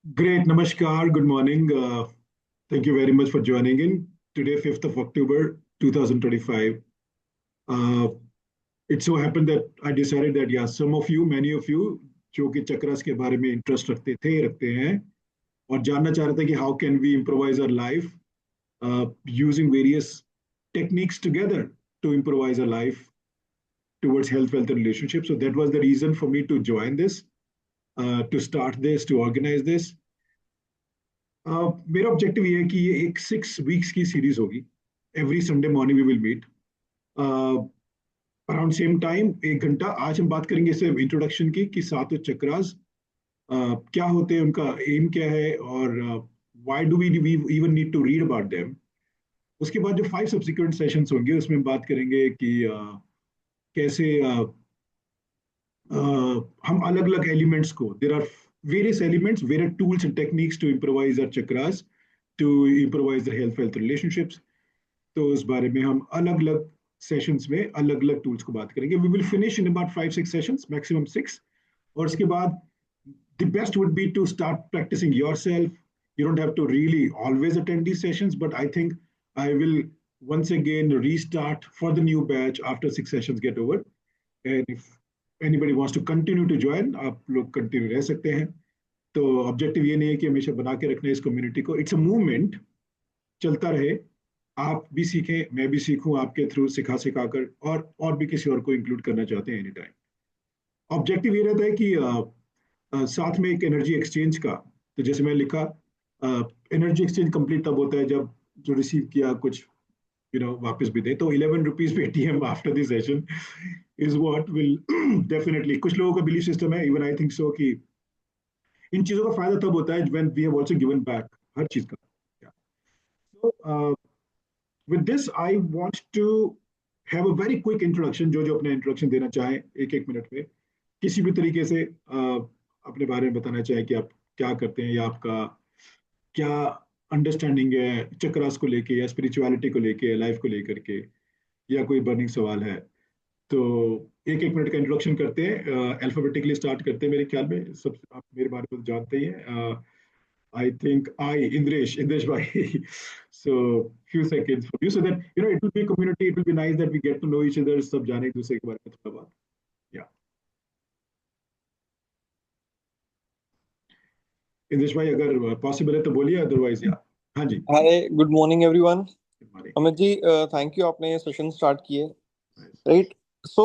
Great, Namaskar, good morning. Thank you very much for joining in. Today, 5th of October, 2025. Uh, it so happened that I decided that, yeah, some of you, many of you, जो कि चक्रास के बारे में interest रखते हैं और जानना चाह रहे थे कि how can we improvise our life using various techniques together to improvise our life towards health, wealth, and relationships. So that was the reason for me to join this, to start this, to organize this. मेरा objective ये है कि ये एक 6 weeks की सीरीज होगी. Every Sunday morning we will meet around same time, 1 घंटा. आज हम बात करेंगे सिर्फ इंट्रोडक्शन की कि सात चक्रास क्या होते हैं, उनका एम क्या है, और why do we even need to read about them. उसके बाद जो 5 सब्सिक्वेंट सेशंस होंगे उसमें हम बात करेंगे कि कैसे हम अलग अलग एलिमेंट्स को, there are various elements, various tools and techniques to improvise our chakras, to improvise the health, wealth, relationships. तो उस बारे में हम अलग अलग सेशंस में अलग अलग टूल्स को बात करेंगे. We will finish in about 5-6 sessions, maximum 6. और उसके बाद the best would be to start practicing yourself. You don't have to really always attend these sessions, but I think I will once again restart for the new batch after 6 sessions get over. And if anybody wants to continue to join, आप लोग continue रह सकते हैं. तो objective ये नहीं है कि हमेशा बना के रखना है इस कम्युनिटी को. इट्स अ मूवमेंट, चलता रहे. आप भी सीखें, मैं भी सीखूं आपके थ्रू, सिखाकर, और भी किसी और को इंक्लूड करना चाहते हैं एनी टाइम. ऑब्जेक्टिव ये रहता है कि साथ में एक एनर्जी एक्सचेंज का. तो जैसे मैंने लिखा, एनर्जी एक्सचेंज कंप्लीट तब होता है जब जो रिसीव किया कुछ वापस भी दे. तो 11 rupees Paytm after this session is what will definitely. कुछ लोगों का बिलीफ सिस्टम है, इवन आई थिंक सो, कि इन चीजों का फायदा तब होता है when we have also given back हर चीज का. So with this I want to have a very quick introduction. जो जो अपना इंट्रोडक्शन देना चाहे, एक एक मिनट में किसी भी तरीके से अपने बारे में बताना चाहे कि आप क्या करते हैं, या आपका क्या अंडरस्टैंडिंग है चक्रास को लेके, या स्पिरिचुअलिटी को लेके, लाइफ को लेकर के, या कोई बर्निंग सवाल है. तो एक एक मिनट का इंट्रोडक्शन करते हैं. अल्फाबेटिकली स्टार्ट करते हैं. मेरे ख्याल में सब आप मेरे बारे में तो जानते ही हैं. I think Indresh bhai. So few seconds for you, so that it will be a community. It will be nice that we get to know each other. सब जाने एक दूसरे के बारे में थोड़ा बात. Yeah, Indresh bhai, अगर possible है तो बोलिए, otherwise yeah. हाँ जी. Hi, good morning everyone. हमारे अमित जी, थैंक यू, आपने ये सेशन स्टार्ट किए. nice. Right. So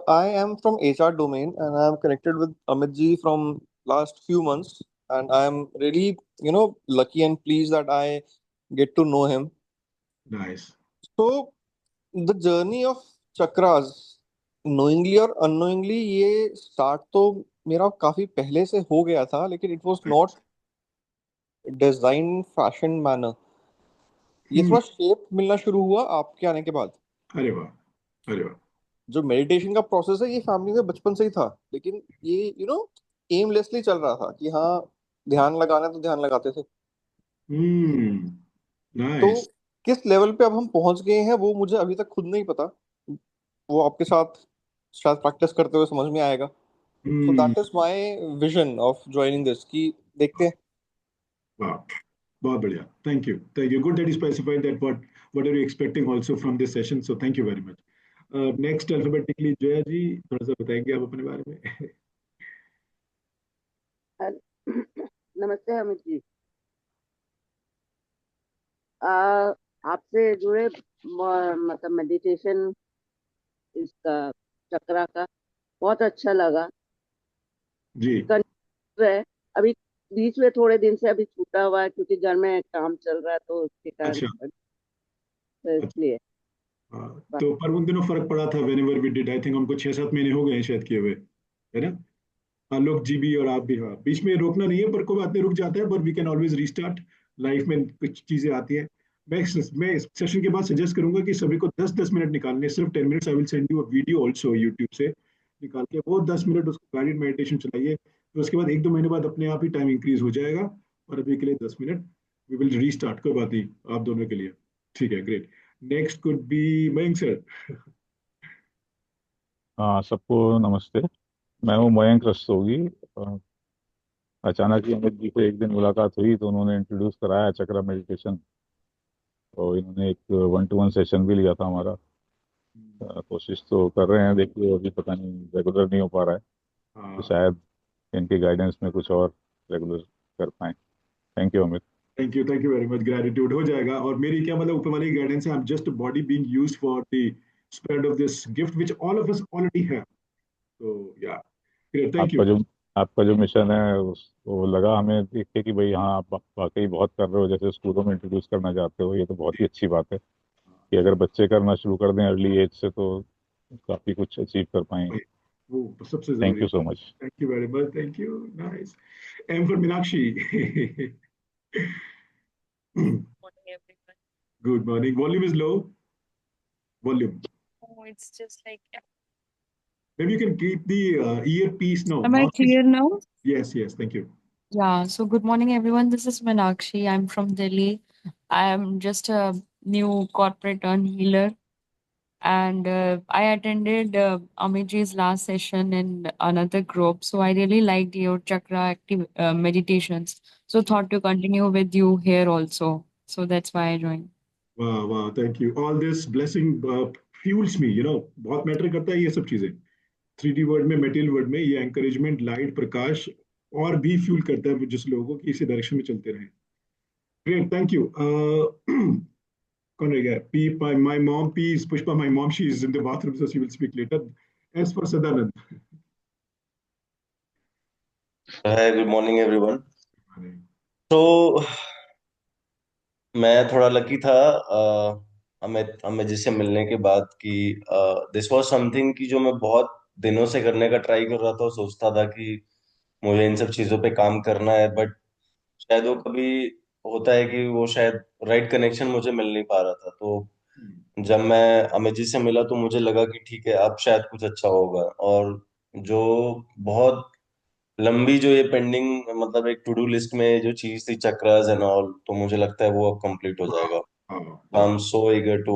I am from HR domain and I am connected with Amit ji from last few months and I am really lucky and pleased that I get to know him. Nice. So the journey of chakras, knowingly और unknowingly, ये start तो मेरा काफी पहले से हो गया था, लेकिन it was not design fashion manner. ये हम्म. थोड़ा शेप मिलना शुरू हुआ आपके आने के बाद. अरे वाह, अरे वाह. जो मेडिटेशन का प्रोसेस है, ये फैमिली में बचपन से ही था, लेकिन ये एमलेसली चल रहा था कि हाँ, ध्यान लगाना है तो ध्यान लगाते थे. हम्म. तो Nice. किस लेवल पे अब हम पहुंच गए हैं वो मुझे अभी तक खुद नहीं पता. वो आपके साथ शायद प्रैक्टिस करते हुए समझ में आएगा. So hmm. That is my vision of joining this, कि देखते हैं. वाह, बहुत बढ़िया. Thank you. Good that you specified that what are you expecting also from this session. So thank you very much. Next alphabetically, Jaya ji, थोड़ा सा बताएंगे आप अपने बारे में. नमस्ते अमित जी. आपसे जुड़े मतलब मेडिटेशन इसका चक्रा का बहुत अच्छा लगा. जी. है अभी बीच में थोड़े दिन से अभी छूटा हुआ है क्योंकि घर में काम चल रहा है, तो उसके कारण अच्छा. तो इसलिए. तो पर उन दिनों फर्क पड़ा था whenever we did. I think हमको 6-7 महीने हो गए हैं शायद किए हुए, है ना. आलोक जी भी और आप भी. हाँ, बीच में रोकना नहीं है, पर कोई बात नहीं, रुक जाता है, पर we can always restart. Life में कुछ चीजें आती हैं. मैं इस सेशन के बाद सजेस्ट करूंगा कि सभी को 10-10 मिनट निकालने, सिर्फ 10 minutes. I will send you a video also YouTube से निकाल के, वो 10 मिनट उसको गाइडेड मेडिटेशन चलाइए. तो उसके बाद 1-2 महीने बाद अपने आप ही टाइम इंक्रीज हो जाएगा. और अभी के लिए 10 मिनट. वी विल रीस्टार्ट, कोई बात नहीं आप दोनों के लिए. ठीक है, great. Next could be Mayank sir. हाँ, सबको नमस्ते. मैं हूँ मयंक रस्तोगी. अचानक ही अमित जी से एक दिन मुलाकात हुई तो उन्होंने इंट्रोड्यूस कराया चक्रा मेडिटेशन। और इन्होंने एक 1-to-1 सेशन भी लिया था हमारा। कोशिश तो कर रहे हैं, देखिए अभी पता नहीं रेगुलर नहीं हो पा रहा है, तो हाँ, शायद इनके गाइडेंस में कुछ और रेगुलर कर पाए। Thank you Amit. Thank you very much, gratitude हो जाएगा। और मेरी क्या मतलब ऊपर वाले की गाइडेंस है, आई am just body being used for the spread of this gift which all of us already have. तो या ग्रेट, थैंक आपका यू। जो आपका जो मिशन है वो लगा हमें देख के कि भाई हाँ आप वाकई बहुत कर रहे हो, जैसे स्कूलों में इंट्रोड्यूस करना चाहते हो। ये तो बहुत ही अच्छी बात है कि अगर बच्चे करना शुरू कर दें अर्ली एज से तो काफ़ी कुछ अचीव कर पाएंगे। वो सबसे थैंक जरूरी यू है। So much. Thank you very much, thank you, nice. M for Meenakshi. Morning, everyone. Good morning, volume is low, volume. Oh, it's just like, Maybe you can keep the earpiece now. am I clear now? Yes, yes, thank you. Yeah, so good morning, everyone. This is Meenakshi. I'm from Delhi. I am just a new corporate earn healer, and I attended Amitji's last session in another group. So I really liked your chakra active meditations. So thought to continue with you here also. So that's why I joined. वाह वाह, thank you. All this blessing fuels me, बहुत matter करता है ये सब चीजें। 3D word में, material word में, ये एंकरेजमेंट, लाइट, प्रकाश और भी फ्यूल करता है जिस लोगों को कि इसी डायरेक्शन में चलते रहे। Great, thank you. कौन रह गया? P my mom, P is Pushpa, my mom, she is in the bathroom so she will speak later. As for Sadanand. Hi, good morning, everyone. तो मैं थोड़ा लकी था अमित अमित जी से मिलने के बाद कि दिस वाज समथिंग कि जो मैं बहुत दिनों से करने का ट्राई कर रहा था और सोचता था कि मुझे इन सब चीजों पे काम करना है, बट शायद वो कभी होता है कि वो शायद राइट कनेक्शन मुझे मिल नहीं पा रहा था। तो जब मैं अमित जी से मिला तो मुझे लगा कि ठीक है, अब शायद कुछ अच्छा होगा। और जो बहुत लंबी जो ये पेंडिंग, मतलब एक टू डू लिस्ट में जो चीज थी, चक्रास एंड ऑल, तो मुझे लगता है वो अब कंप्लीट हो जाएगा। I am so eager to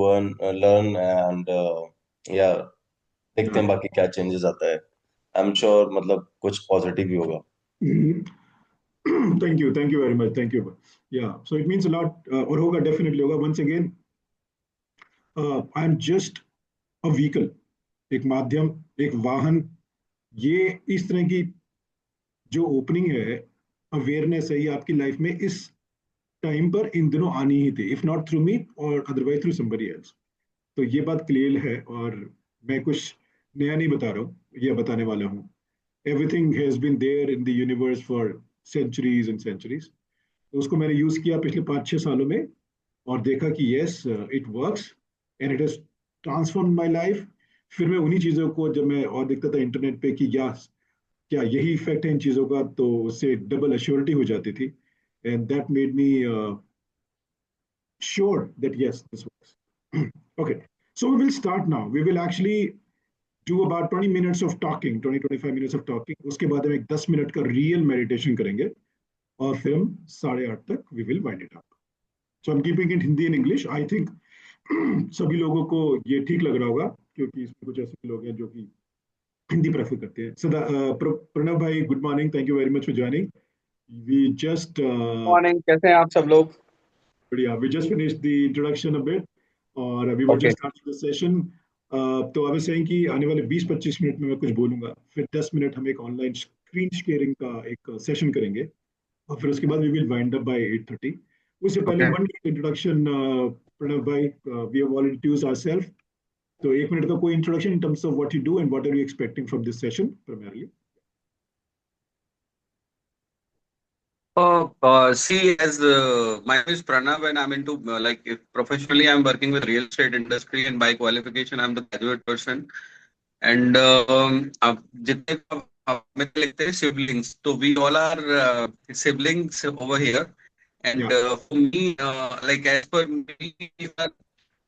learn and या देखते हैं बाकी क्या चेंजेस आता है। आई एम श्योर मतलब कुछ पॉजिटिव ही होगा। Thank you very much, thank you. या so it means a lot, और होगा, डेफिनेटली होगा। Once again I am just a vehicle, एक माध्यम, एक वाहन। ये इस तरह की जो ओपनिंग है, अवेयरनेस है, ये आपकी लाइफ में इस टाइम पर इन दिनों आनी ही थी, इफ नॉट थ्रू मी और अदरवाइज थ्रू समबडी एल्स। तो ये बात क्लियर है, और मैं कुछ नया नहीं बता रहा हूँ, ये बताने वाला हूँ। Everything has been there in the universe for centuries and centuries. तो उसको मैंने यूज किया पिछले 5-6 सालों में, और देखा कि yes, it works and it has transform my life. फिर मैं उन्हीं चीज़ों को जब मैं और देखता था इंटरनेट पे कि क्या यही इफेक्ट है इन चीज़ों का, तो उससे डबल अश्योरिटी हो जाती थी। And that made me sure that yes, this works. Okay, so we will start now. We will actually do about 20 minutes of talking, 20-25 minutes of talking. उसके बाद हम एक 10 मिनट का रियल मेडिटेशन करेंगे, और फिर हम 8:30 तक we will wind it up. So I'm keeping it Hindi and English. I think सभी लोगों को ये ठीक लग रहा होगा, क्योंकि इसमें कुछ ऐसे लोग हैं जो कि हिंदी प्रेफर करते हैं। सदा प्रणव भाई, good morning, thank you very much for joining. We just morning, कैसे हैं आप सब लोग? we just finished the introduction a bit, और we were Okay. just starting the session. तो आई सेइंग कि आने वाले 20-25 मिनट में मैं कुछ बोलूंगा, फिर 10 मिनट हम एक ऑनलाइन स्क्रीन शेयरिंग का एक सेशन करेंगे, और फिर उसके बाद we will wind up by 8:30। उससे पहले Okay. वन इंट्रोडक्शन, प्रणव भाई, we have already introduced ourself, तो 1 मिनट का कोई introduction in terms of what you do and what are you expecting from this session primarily. See, as my name is Pranav, and I'm into if professionally I'm working with real estate industry, and by qualification I'm the graduate person. And अब जितने हमें लगते हैं siblings, तो we all are siblings over here. And for me, as per me,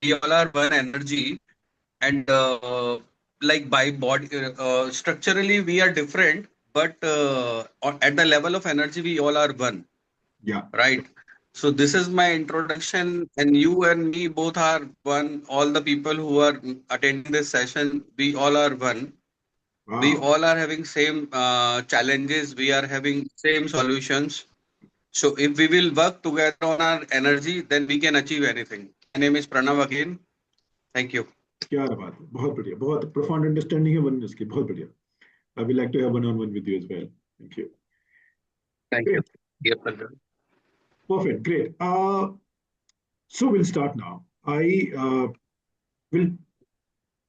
we all are one energy. And by body structurally we are different, but at the level of energy we all are one. Yeah. Right. So this is my introduction, and you and me both are one. All the people who are attending this session, we all are one. We Wow. all are having same challenges. We are having same solutions. So if we will work together on our energy, then we can achieve anything. My name is Pranav again. Thank you. क्या बात है, बहुत बढ़िया, बहुत profound understanding है oneness की, बहुत बढ़िया. I would like to have one-on-one with you as well. Thank you. Thank you. Great. Dear brother. Perfect. Great. So we'll start now. Will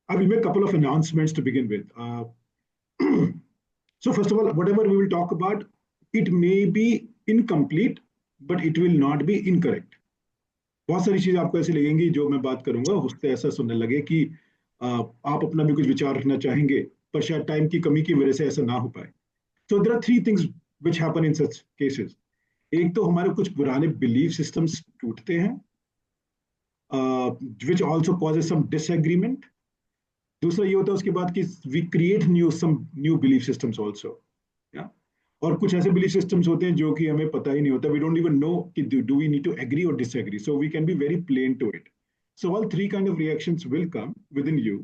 I will make a couple of announcements to begin with. So first of all, whatever we will talk about, it may be incomplete, but it will not be incorrect. बहुत सारी चीजें आपको ऐसी लगेंगी जो मैं बात करूंगा उससे ऐसा सुनने लगे कि आप अपना भी कुछ विचार रखना चाहेंगे, पर शायद टाइम की कमी की वजह से ऐसा ना हो पाए. So there are three things which happen in such cases. एक तो हमारे कुछ पुराने बिलीफ सिस्टम्स टूटते हैं, which also causes some disagreement. दूसरा ये होता है उसके बाद कि we create some new belief systems also. Yeah? और कुछ ऐसे बिलीफ सिस्टम्स होते हैं जो कि हमें पता ही नहीं होता. We don't even know कि do we need to agree or disagree. So we can be very plain to it. So all three kind of reactions will come within you.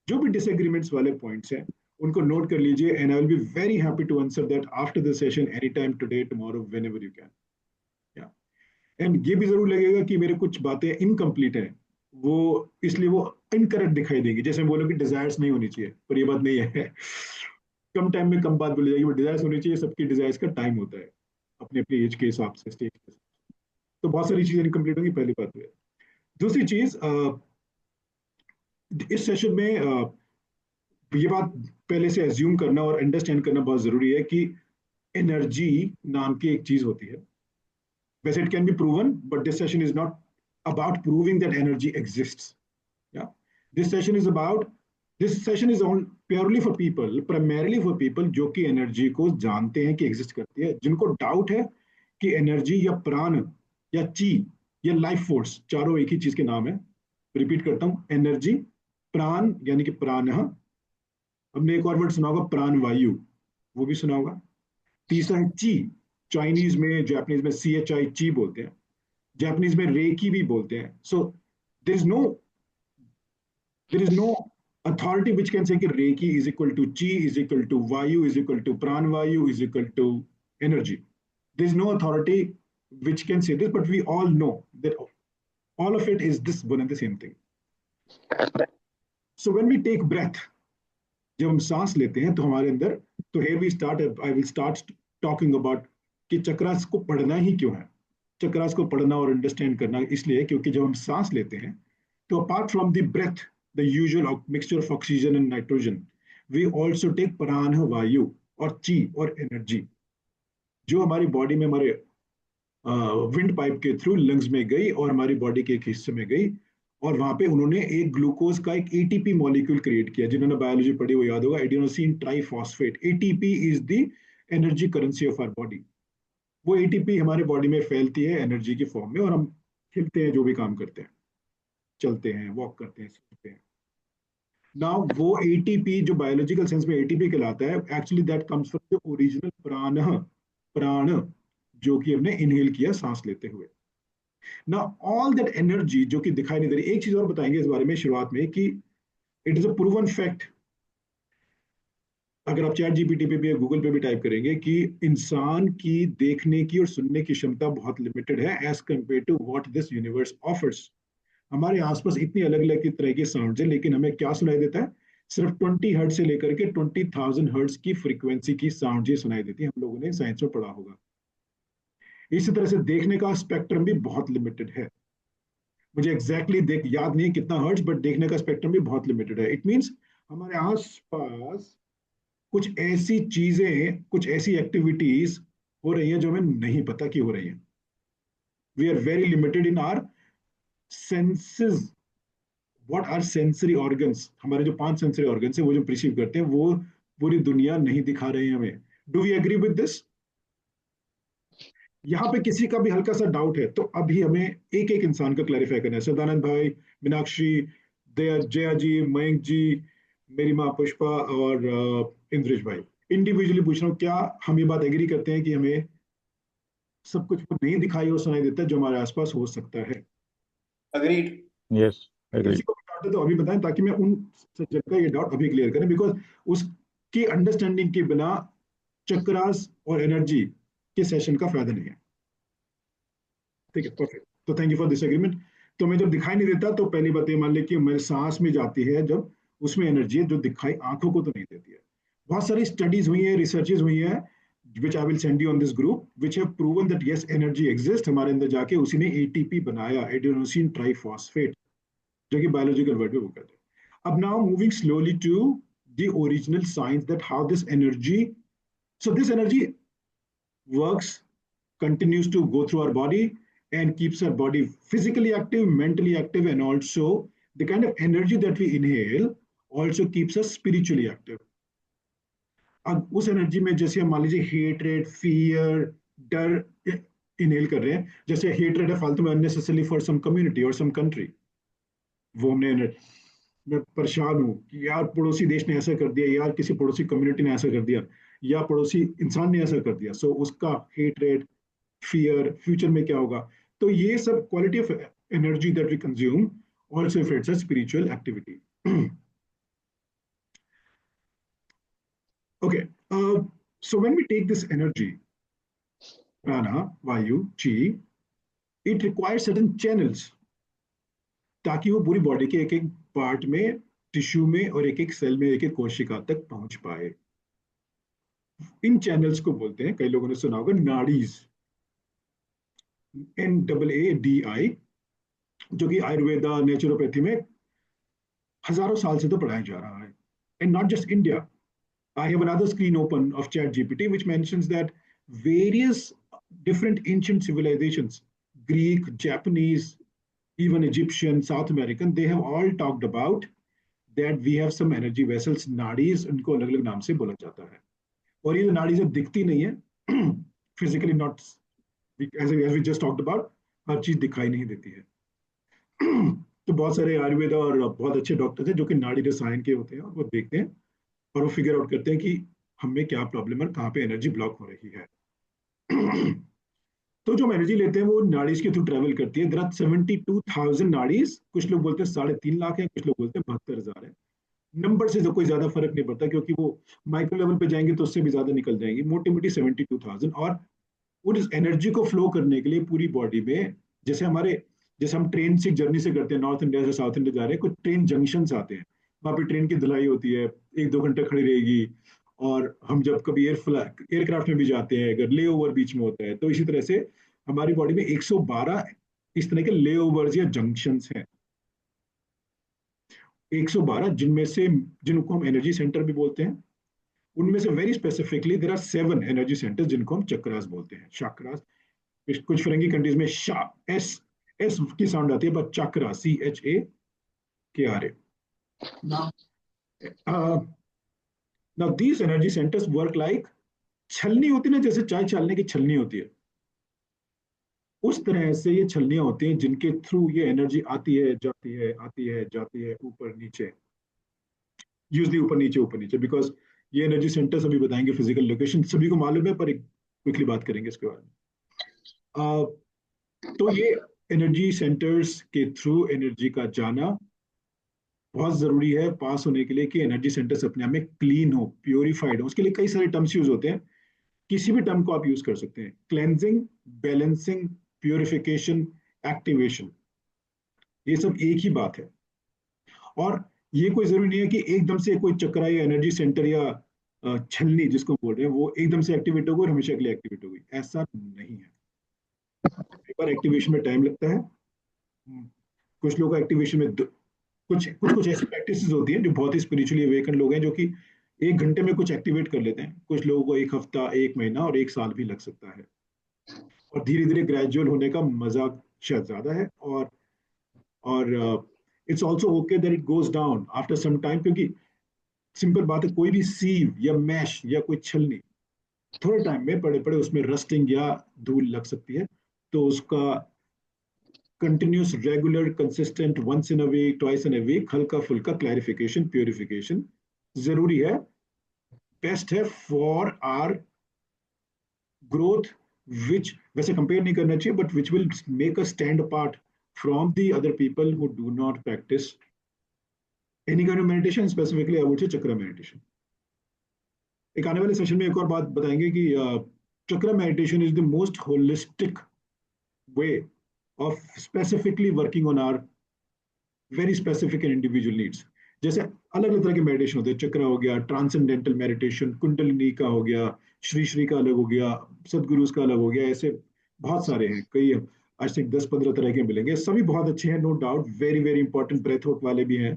जो भी disagreements वाले points हैं उनको note कर लीजिए, and I will be very happy to answer that after the session anytime today, tomorrow, whenever you can. Yeah. And ये भी जरूर लगेगा कि मेरे कुछ बातें इनकम्प्लीट हैं, वो इसलिए वो इनकरेक्ट दिखाई देंगी. जैसे हम बोलो कि डिजायर्स नहीं होनी चाहिए, पर ये बात नहीं है. कम टाइम में कम बात बोली जाएगी, वो डिजायर्स होनी चाहिए. सबकी डिजायर्स का टाइम होता है अपने अपने एज के हिसाब से, स्टेज के हिसाब से. तो बहुत सारी चीजें इनकम्प्लीट होंगी, पहली बात है. दूसरी चीज, इस सेशन में ये बात पहले से एज्यूम करना और अंडरस्टैंड करना बहुत जरूरी है कि एनर्जी नाम की एक चीज होती है. वैसे it can be proven, but this session is not about proving that energy exists. Yeah, this session is purely for people, primarily for people जो कि एनर्जी को जानते हैं कि एग्जिस्ट करती है, जिनको डाउट है कि एनर्जी या प्राण या ची या लाइफ फोर्स, चारों एक ही चीज के नाम है. रिपीट करता हूं, एनर्जी, प्राण यानी कि प्राण. हमने एक और वर्ड सुना होगा, प्राण वायु, वो भी सुना होगा. तीसरा है ची, चाइनीज में, जापानीज में CHI ची बोलते हैं, जापानीज में रेकी भी बोलते हैं. So there is no authority which can say कि reiki is equal to chi is equal to vayu is equal to pranvayu is equal to energy. There is no authority which can say this, but we all know that all of it is this one and the same thing. So when we take breath, जब हम सांस लेते हैं तो हमारे अंदर, तो here we start, I will start talking about कि चक्रास को पढ़ना ही क्यों है. चक्रास को पढ़ना और अंडरस्टैंड करना इसलिए क्योंकि जब हम सांस लेते हैं तो apart from the breath, the usual mixture of oxygen and nitrogen, we also take prana vayu और ची और एनर्जी, जो हमारी बॉडी में हमारे विंड पाइप के थ्रू लंग्स में गई और हमारी बॉडी के एक हिस्से में गई, और वहां पे उन्होंने एक ग्लूकोज का एक ATP मॉलिक्यूल क्रिएट किया. जिन्होंने बायोलॉजी पढ़ी वो याद होगा, adenosine triphosphate. ATP is the energy currency of our body. वो ATP हमारे बॉडी में फैलती है एनर्जी की फॉर्म में, और हम हिलते हैं, जो भी काम करते हैं, चलते हैं, वॉक करते हैं, सोते हैं. नाउ वो ATP जो बायोलॉजिकल सेंस में ATP कहलाता है, actually that comes from the original प्राण जो कि हमने इनहेल किया सांस लेते हुए. नाउ ऑल दैट एनर्जी जो कि दिखाई नहीं दे रही. एक चीज और बताएंगे इस बारे में शुरुआत में कि it is a proven fact. अगर आप ChatGPT पे भी, गूगल पे भी टाइप करेंगे कि इंसान की देखने की और सुनने की क्षमता बहुत लिमिटेड है as compare to what this universe offers. हमारे आसपास इतनी अलग अलग तरह की साउंड्स है, लेकिन हमें क्या सुनाई देता है? सिर्फ 20 हर्ट्ज से लेकर के 20,000 हर्ट्ज की फ्रीक्वेंसी की साउंड ही सुनाई देती है. हम लोगों ने साइंस में पढ़ा होगा. इसी तरह से देखने का स्पेक्ट्रम भी बहुत लिमिटेड है. मुझे एग्जैक्टली याद नहीं कितना हर्ट्ज, बट देखने का स्पेक्ट्रम भी बहुत लिमिटेड है. इट मीन्स हमारे आसपास कुछ ऐसी चीजें, कुछ ऐसी एक्टिविटीज हो रही हैं जो हमें नहीं पता कि हो रही हैं. We are very limited in our senses. What are sensory organs? हमारे जो 5 सेंसरी ऑर्गन्स हैं, वो जो परसीव करते हैं, वो पूरी दुनिया नहीं दिखा रहे हैं हमें. Do we agree with this? यहाँ पे किसी का भी हल्का सा डाउट है तो अभी हमें एक एक इंसान का क्लैरिफाई करना है. सदानंद भाई, मीनाक्षी, जया जी, मयंक जी, मेरी माँ पुष्पा और इंद्रेश भाई, इंडिविजुअली पूछ रहा हूँ, क्या हम ये बात एग्री करते हैं कि हमें सब कुछ नहीं दिखाई और सुनाई देता है जो हमारे आसपास हो सकता है? Agreed. Yes, agree. किसी को भी डाउट है तो अभी बताएं, ताकि मैं उन सज्जन का ये डाउट अभी क्लियर करें. बिकॉज उस कि अंडरस्टैंडिंग के बिना चक्रास और एनर्जी के सेशन का फायदा नहीं है। ठीक है, परफेक्ट। तो thank you for this agreement. तो मैं जब दिखाई नहीं देता तो पहली बात ये मान ली कि मेरे सांस में जाती है, जब उसमें एनर्जी है जो दिखाई आंखों को तो नहीं देती है। बहुत सारी स्टडीज हुई है, रिसर्चेज हुई है, which I will send you on this group, which have proven that yes, energy exists। हमारे अंदर जाके उसी ने एटीपी बनाया, एडेनोसिन ट्राइफॉस्फेट, जो कि बायोलॉजिकल वर्ड में वो कहते हैं। अब now moving slowly to the original science that how this energy, so this energy works, continues to go through our body and keeps our body physically active, mentally active, and also the kind of energy that we inhale also keeps us spiritually active। अब उस energy में जैसे हम मान लीजिए hatred, fear, डर inhale कर रहे हैं, जैसे हेटरेट है फालतू में अननेसेसरली फॉर सम कम्युनिटी और सम कंट्री, वो हमने मैं परेशान हूँ कि यार पड़ोसी देश ने ऐसा कर दिया, यार किसी पड़ोसी कम्युनिटी ने ऐसा कर दिया, या पड़ोसी इंसान ने ऐसा कर दिया, सो उसका हेटरेट, फियर, फ्यूचर में क्या होगा। तो ये सब quality of energy that we consume also affects our spiritual activity। Okay, so when we take this energy, prana, vayu, chi, it requires certain channels ताकि वो पूरी बॉडी के एक एक पार्ट में, टिश्यू में और एक एक सेल में, एक एक कोशिका तक पहुंच पाए। इन चैनल्स को बोलते हैं, कई लोगों ने सुना होगा, नाड़ीज, NAADI, जो कि आयुर्वेदा, नेचुरोपैथी में हजारों साल से तो पढ़ाया जा रहा है। And not just India, I have another screen open of ChatGPT, which mentions that various different ancient civilizations, Greek, Japanese, even Egyptian, South American, they have all talked about that we have some energy vessels, nadis, उनको अलग अलग नाम से बोला जाता है। और ये नाड़ी जब दिखती नहीं है, physically not, as we just talked about, हर चीज दिखाई नहीं देती है। तो बहुत सारे आयुर्वेदा और बहुत अच्छे डॉक्टर हैं जो कि नाड़ी रसायन के होते हैं, और वो देखते हैं और वो फिगर आउट करते हैं कि हमें क्या प्रॉब्लम है, कहाँ पे एनर्जी ब्लॉक हो रही है। तो जो हम एनर्जी लेते हैं वो नाड़ीज के थ्रू ट्रेवल करती है। देयर आर 72,000 नाड़ीज, कुछ लोग बोलते हैं 3.5 लाख है, कुछ लोग बोलते हैं 72,000 है। नंबर से तो कोई ज्यादा फर्क नहीं पड़ता, क्योंकि वो माइक्रो लेवल पे जाएंगे तो उससे भी ज्यादा निकल जाएंगी। मोटी मोटी 72,000। और उस एनर्जी को फ्लो करने के लिए पूरी बॉडी में, जैसे हम ट्रेन से जर्नी से करते हैं, नॉर्थ इंडिया से साउथ इंडिया जा रहे हैं, कुछ ट्रेन जंक्शन आते हैं, वहां पे ट्रेन की धुलाई होती है, 1-2 घंटे खड़ी रहेगी। और हम जब कभी एयरक्राफ्ट में भी जाते हैं, अगर ले ओवर बीच में होता है, तो इसी तरह से हमारी बॉडी में 112 इस तरह के ले ओवर्स या जंक्शंस हैं। 112 जिनको हम एनर्जी सेंटर भी बोलते हैं। उनमें से very specifically there are 7 energy centres जिनको हम चक्रास बोलते हैं, चक्रास। कुछ फरंगी कंट्रीज में एस एस की साउंड आती है, but chakra, CHAKRA। Now these energy centers work like, छलनी होती है ना, जैसे चाय छालने की छलनी होती है, उस तरह से ये छलनियां होती हैं जिनके थ्रू ये एनर्जी आती है, जाती है, आती है, जाती है, ऊपर नीचे, यूजली ऊपर नीचे, बिकॉज ये एनर्जी सेंटर्स अभी बताएंगे, फिजिकल लोकेशन सभी को मालूम है, पर एक क्विकली बात करेंगे इसके बारे में। तो ये एनर्जी सेंटर्स के थ्रू एनर्जी का जाना बहुत जरूरी है पास होने के लिए, कि एनर्जी सेंटर्स अपने आप में क्लीन हो, प्योरीफाइड हो। उसके लिए कई सारे टर्म्स यूज होते हैं, किसी भी टर्म को आप यूज कर सकते हैं। क्लेंजिंग, बैलेंसिंग, प्योरिफिकेशन, एक्टिवेशन, ये सब एक ही बात है। और ये कोई जरूरी नहीं है कि एकदम से कोई चक्रा या एनर्जी सेंटर या छलनी जिसको बोल रहे हैं वो एकदम से एक्टिवेट होगी और हमेशा के लिए एक्टिवेट होगी, ऐसा नहीं है। एक बार एक्टिवेशन में टाइम लगता है। कुछ लोग एक्टिवेशन में कुछ ऐसी प्रैक्टिसेस होती हैं जो बहुत ही स्पिरिचुअली अवेकन लोग हैं, जो कि 1 घंटे में कुछ एक्टिवेट कर लेते हैं। कुछ लोगों को 1 हफ्ता, 1 महीना और 1 साल भी लग सकता है। और धीरे धीरे ग्रेजुअल होने का मजा शायद ज्यादा है। और it's also okay that it goes down after some time, क्योंकि सिंपल बात है, कोई भी सीव या मैश या कोई छलनी थोड़े टाइम में पड़े पड़े उसमें रस्टिंग या धूल लग सकती है। तो उसका continuous, regular, consistent, once in a week, twice in a week, हल्का फुल्का क्लैरिफिकेशन, प्योरिफिकेशन जरूरी है, बेस्ट है फॉर आर ग्रोथ, विच वैसे कंपेयर नहीं करना चाहिए, but which will make a stand apart from the other people who do not practice any kind of meditation, specifically I would say chakra meditation. एक आने वाले सेशन में एक और बात बताएंगे कि chakra meditation is the most holistic way of specifically working on our very specific and individual needs. जैसे अलग अलग तरह के मेडिटेशन होते हैं, चक्र हो गया, ट्रांसेंडेंटल मेडिटेशन, कुंडलिनी का हो गया, श्री श्री का अलग हो गया, सदगुरुज का अलग हो गया, ऐसे बहुत सारे हैं, कई आज तक 10-15 तरह के मिलेंगे, सभी बहुत अच्छे हैं, no doubt, very very important, breath work वाले भी हैं,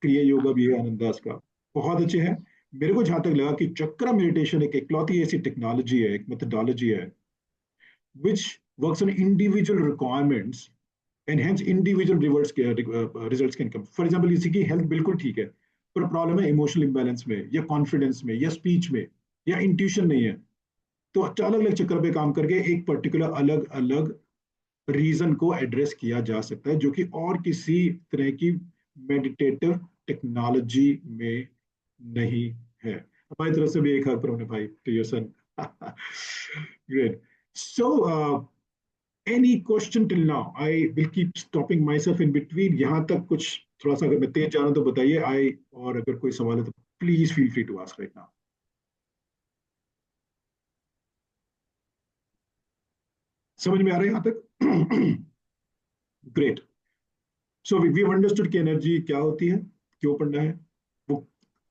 क्रिया योगा भी है आनंद दास का, बहुत अच्छे हैं। मेरे को जहां तक लगा कि चक्र मेडिटेशन एक इकलौती ऐसी टेक्नोलॉजी है, एक मेथडोलॉजी है, which works on individual requirements and hence individual results can come. For example, किसी की हेल्थ बिल्कुल ठीक है पर प्रॉब्लम है इमोशनल इम्बैलेंस में या कॉन्फिडेंस में या स्पीच में या इंट्यूशन नहीं है, तो अलग अलग चक्कर पे काम करके एक पर्टिकुलर अलग अलग रीजन को एड्रेस किया जा सकता है, जो कि और किसी तरह की मेडिटेटिव टेक्नोलॉजी में नहीं है। हमारी तरफ से भी एक हाथ पर भाई to your son. Great. So any question till now? I will keep stopping myself in between. यहाँ तक कुछ थोड़ा सा अगर मैं तेज जा रहा हूँ तो बताइए, और अगर कोई सवाल है तो please feel free to ask right now. समझ में आ रहा है यहाँ तक? ग्रेट। सो वी अंडरस्टूड कि एनर्जी क्या होती है, क्यों पढ़ना है, वो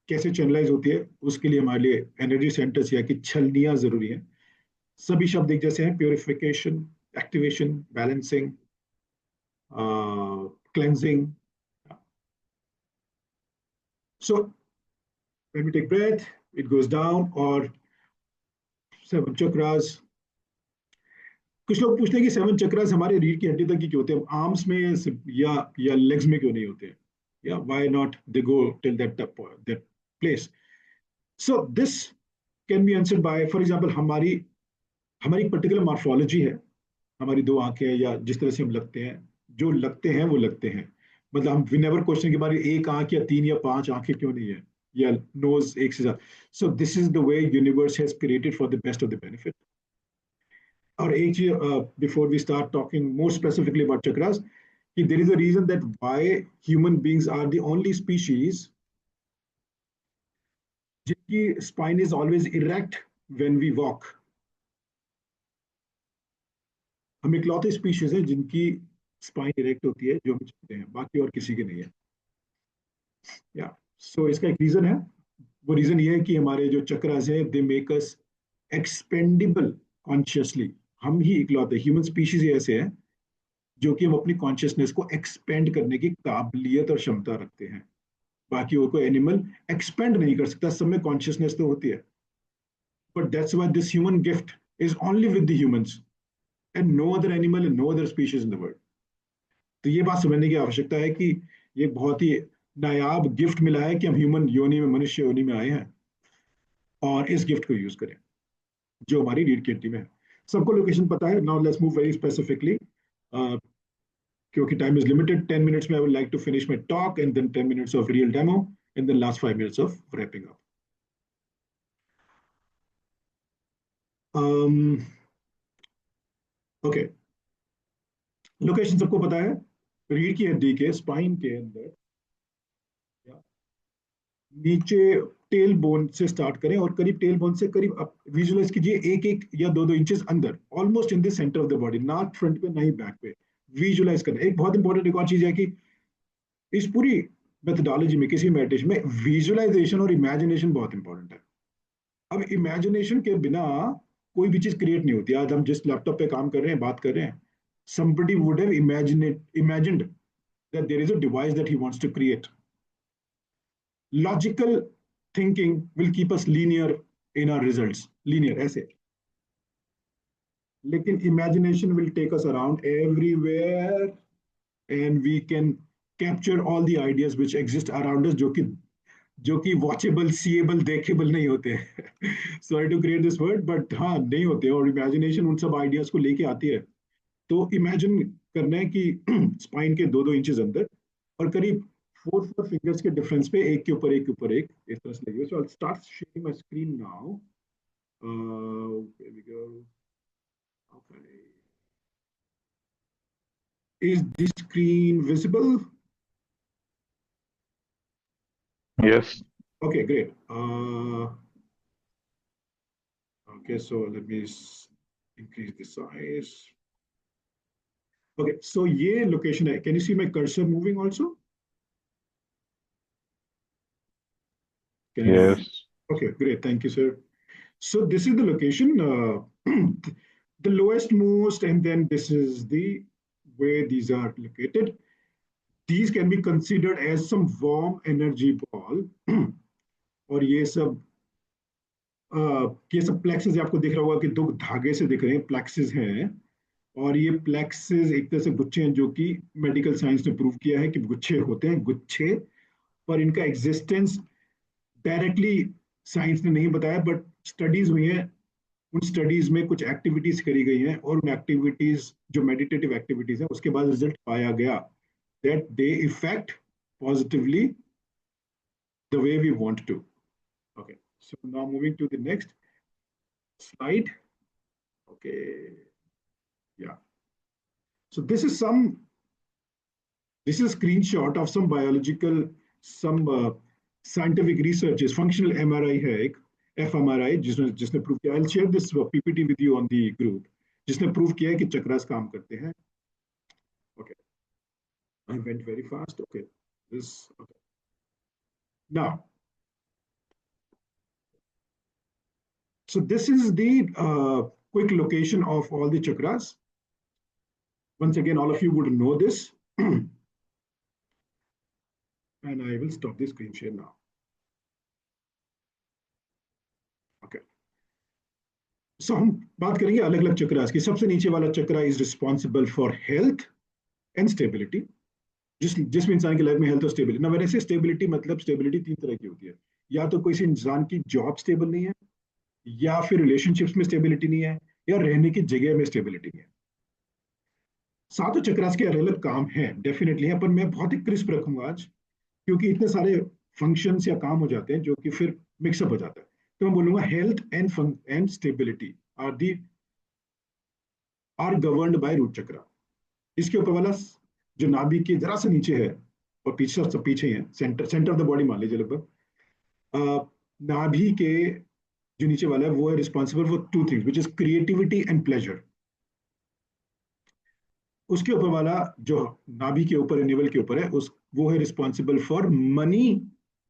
कैसे चैनलाइज होती है, उसके लिए हमारे लिए एनर्जी सेंटर्स या कि छलनियां जरूरी है। सभी शब्द एक जैसे हैं, purification, activation, balancing, cleansing. So when we take breath, it goes down, or 7 chakras. कुछ लोग पूछते हैं कि 7 चक्रास हमारे रीढ़ की हड्डी तक ही क्यों होते हैं, आर्म्स में या लेग्स में क्यों नहीं होते हैं, या why not they go till that place. So this can be answered bye, for example, हमारी हमारी पर्टिकुलर मॉर्फोलॉजी है, हमारी 2 आंखें या जिस तरह से हम लगते हैं, जो लगते हैं वो लगते हैं, मतलब हम वी नेवर क्वेश्चन के बारे एक आंख या 3 या 5 आंखें क्यों नहीं है, या नोज एक से ज्यादा। So this is the way universe has created for the best of the benefit. और एक चीज before we start talking more specifically about chakras, कि there is a reason that why human beings are the only species जिनकी spine is always erect when we walk. हम इकलौते species हैं जिनकी spine erect होती है जो हम चलते हैं, बाकी और किसी की नहीं है। या सो इसका एक रीजन है, वो रीजन ये है कि हमारे जो चक्रास है दे मेक अस एक्सपेंडिबल कॉन्शियसली। हम ही इकलौते ह्यूमन स्पीशीज ऐसे हैं जो कि हम अपनी कॉन्शियसनेस को एक्सपेंड करने की काबिलियत और क्षमता रखते हैं, बाकी और कोई एनिमल एक्सपेंड नहीं कर सकता, सब में कॉन्शियसनेस तो होती है, but that's why this human gift is only with the humans and no other animal and no other species in the world. तो ये बात समझने की आवश्यकता है कि ये बहुत ही नायाब गिफ्ट मिला है कि हम ह्यूमन योनि में, मनुष्य योनि में आए हैं, और इस गिफ्ट को यूज करें जो हमारी रीढ़ की हड्डी में है। सबको लोकेशन पता है। Now let's move very specifically, क्योंकि टाइम इज लिमिटेड, 10 मिनट्स में I would like to finish my talk and then 10 minutes of real demo and then last 5 minutes of wrapping up. Okay, location सबको पता है, रीढ़ की हड्डी के spine के अंदर, नीचे टेल बोन से स्टार्ट करें और करीब टेल बोन से करीब आप विजुअलाइज कीजिए 1-1 या 2-2 इंचेस अंदर, almost in the centre of the body, ना फ्रंट पे ना ही बैक पे, विजुअलाइज करना। एक बहुत इंपॉर्टेंट एक और चीज है कि इस पूरी मेथडोलॉजी में, किसी मेडिटेशन में, विजुअलाइजेशन और इमेजिनेशन बहुत इंपॉर्टेंट है। अब इमेजिनेशन के बिना कोई भी चीज क्रिएट नहीं होती। आज हम जिस लैपटॉप पे काम कर रहे हैं, बात कर रहे हैं, somebody would have imagined that there is a device that he wants to create. Logical thinking will keep us linear in our results, linear ऐसे, लेकिन imagination will take us around everywhere and we can capture all the ideas which exist around us, जो कि watchable, सीएबल, देखेबल नहीं होते। Sorry to create this word, but हाँ नहीं होते, और इमेजिनेशन उन सब आइडियाज को लेके आती है। तो इमेजिन करना है कि स्पाइन के 2-2 इंचेस अंदर और करीब 4 फिंगर्स के डिफरेंस पे एक के ऊपर एक के ऊपर एक इस तरह से लगे। So I start sharing my screen now. Here we go. Okay. Is this screen visible? Yes. Okay, great. Okay, so let me increase the size. Okay, so ये location है. Can you see my cursor moving also? Can you not? Yes. Okay, great. Thank you, sir. So this is the location, the lowest most, and then this is the where these are located. These can be considered as some warm energy ball. और ये सब plexus आपको दिख रहा होगा कि दो धागे से दिख रहे हैं, प्लेक्सेस हैं. और ये प्लेक्सेस एक तरह से गुच्छे हैं, जो कि मेडिकल साइंस ने प्रूव किया है कि गुच्छे होते हैं, गुच्छे. पर इनका एग्जिस्टेंस डायरेक्टली साइंस ने नहीं बताया, बट स्टडीज हुई हैं. उन स्टडीज में कुछ एक्टिविटीज करी गई हैं, और उन एक्टिविटीज जो मेडिटेटिव एक्टिविटीज हैं, उसके बाद रिजल्ट पाया गया that they effect positively the way we want to. Okay, so now moving to the next slide. Okay, yeah. So this is a screenshot of some biological, some scientific researches. Functional MRI है एक, fMRI, जिसने prove किया. I'll share this PPT with you on the group, जिसने prove किया है कि चक्रास काम करते हैं. Okay, I went very fast. Okay, okay. Now, so this is the quick location of all the chakras. Once again, all of you would know this. And I will stop the screen share now. Okay. So हम बात करेंगे अलग अलग चक्रास की. सबसे नीचे वाला chakra is responsible for health and stability. जिसमें इंसान की लाइफ में हेल्थ और स्टेबिलिटी. ना वैसे स्टेबिलिटी मतलब स्टेबिलिटी तीन तरह की होती है. या तो कोई इंसान की जॉब स्टेबल नहीं है, या फिर रिलेशनशिप्स में स्टेबिलिटी नहीं है, या रहने की जगह में स्टेबिलिटी नहीं है. सातों चक्रास के अलग अलग काम हैं, डेफिनेटली है, पर मैं बहुत ही क्रिस्प रखूंगा आज, क्योंकि इतने सारे फंक्शंस या काम हो जाते हैं जो कि फिर मिक्सअप हो जाता है. तो मैं बोलूंगा health and stability are governed by root chakra. इसके ऊपर वाला जो नाभि के जरा से नीचे है, और पीछे सब पीछे है, सेंटर ऑफ द बॉडी मान लीजिए लगभग. नाभि के जो नीचे वाला है वो है responsible for two things, which is creativity and pleasure. उसके ऊपर वाला जो नाभि के ऊपर है, नेवल के ऊपर है, वो है responsible for money,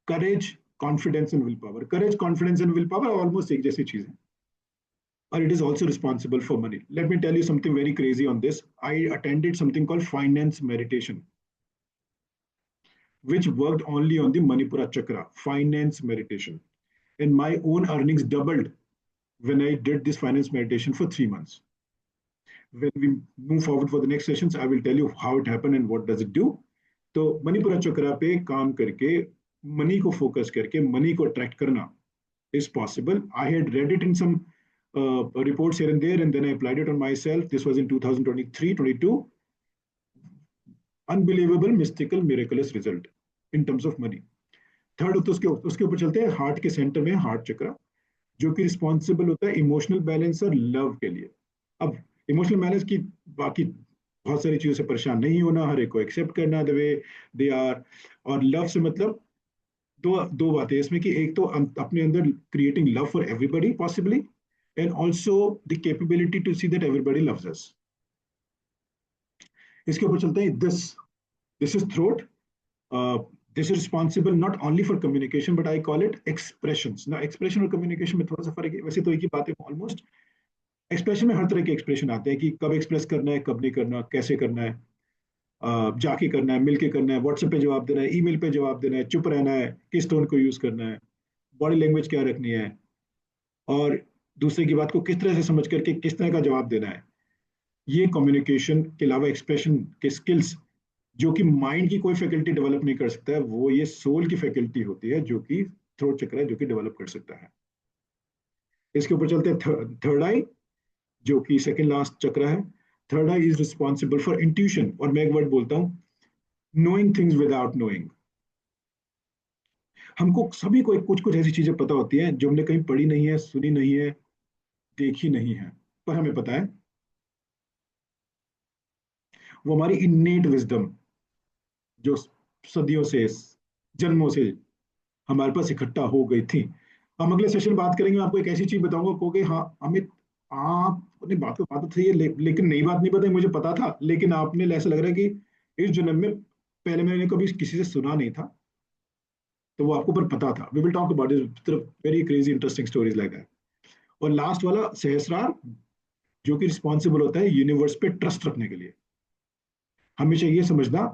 courage, confidence and will power. Courage, confidence and will power almost एक जैसी चीज है. और it is also responsible for money. Let me tell you something very crazy on this. I attended something called finance meditation, which worked only on the Manipura chakra, finance meditation. And my own earnings doubled when I did this finance meditation for 3 months. When we move forward for the next sessions, I will tell you how it happened and what does it do. तो मणिपुरा चक्रा पे काम करके money को focus करके money को attract करना is possible. I had read it in some reports here and there, and then I applied it on myself. This was in 2023-22. Unbelievable, mystical, miraculous result in terms of money. Third, तो उसके ऊपर चलते हैं. Heart के centre में heart चक्रा, जो कि responsible होता है इमोशनल बैलेंस और लव के लिए. अब इमोशनल बैलेंस की बाकी बहुत सारी चीजों से परेशान नहीं होना, हर एक को एक्सेप्ट करना द वे दे आर. और लव से मतलब दो बातें इसमें, कि एक तो अपने अंदर creating love for everybody possibly, and also the capability to see that everybody loves us. इसके ऊपर चलते हैं. This is throat. This is responsible not only for communication, but I call it expressions. Now, expression और communication में थोड़ा सा फर्क है. वैसे तो एक ही बात है ऑलमोस्ट. एक्सप्रेशन में हर तरह के एक्सप्रेशन आते हैं, कि कब एक्सप्रेस करना है, कब नहीं करना, कैसे करना है, जाके करना है, मिलके करना है, व्हाट्सएप पे जवाब देना है, ईमेल पे जवाब देना है, चुप रहना है, किस टोन को यूज करना है, बॉडी लैंग्वेज क्या रखनी है, और दूसरे की बात को किस तरह से समझ करके किस तरह का जवाब देना है. ये कम्युनिकेशन के अलावा एक्सप्रेशन के स्किल्स जो कि माइंड की कोई फैकल्टी डेवलप नहीं कर सकता है, वो ये सोल की फैकल्टी होती है, जो कि थ्रोट चक्र है, जो कि डेवलप कर सकता है. इसके ऊपर चलते हैं. थर्ड आई, जो कि सेकंड लास्ट चक्र है. Third I is responsible for intuition, और मैं एक वर्ड बोलता हूं, नोइंग थिंग्स विदाउट नोइंग. हमको सभी को कुछ कुछ ऐसी चीजें पता होती हैं जो हमने कहीं पढ़ी नहीं है, सुनी नहीं है, देखी नहीं है, पर हमें पता है. वो हमारी इन्नेट विजडम, जो सदियों से, जन्मों से हमारे पास इकट्ठा हो गई थी. हम अगले सेशन बात करेंगे, मैं आपको एक ऐसी चीज बताऊंगा, कहोगे हाँ अमित आपने बात तो सही है, लेकिन नई बात नहीं पता, मुझे पता था, लेकिन आपने ऐसा लग रहा है कि इस जन्म में पहले मैंने कभी किसी से सुना नहीं था, तो वो आपको पर पता था। We will talk about it, very crazy interesting stories like that. और लास्ट वाला सहस्रार, जो कि रिस्पॉन्सिबल होता है यूनिवर्स पे ट्रस्ट रखने के लिए। हमेशा ये समझना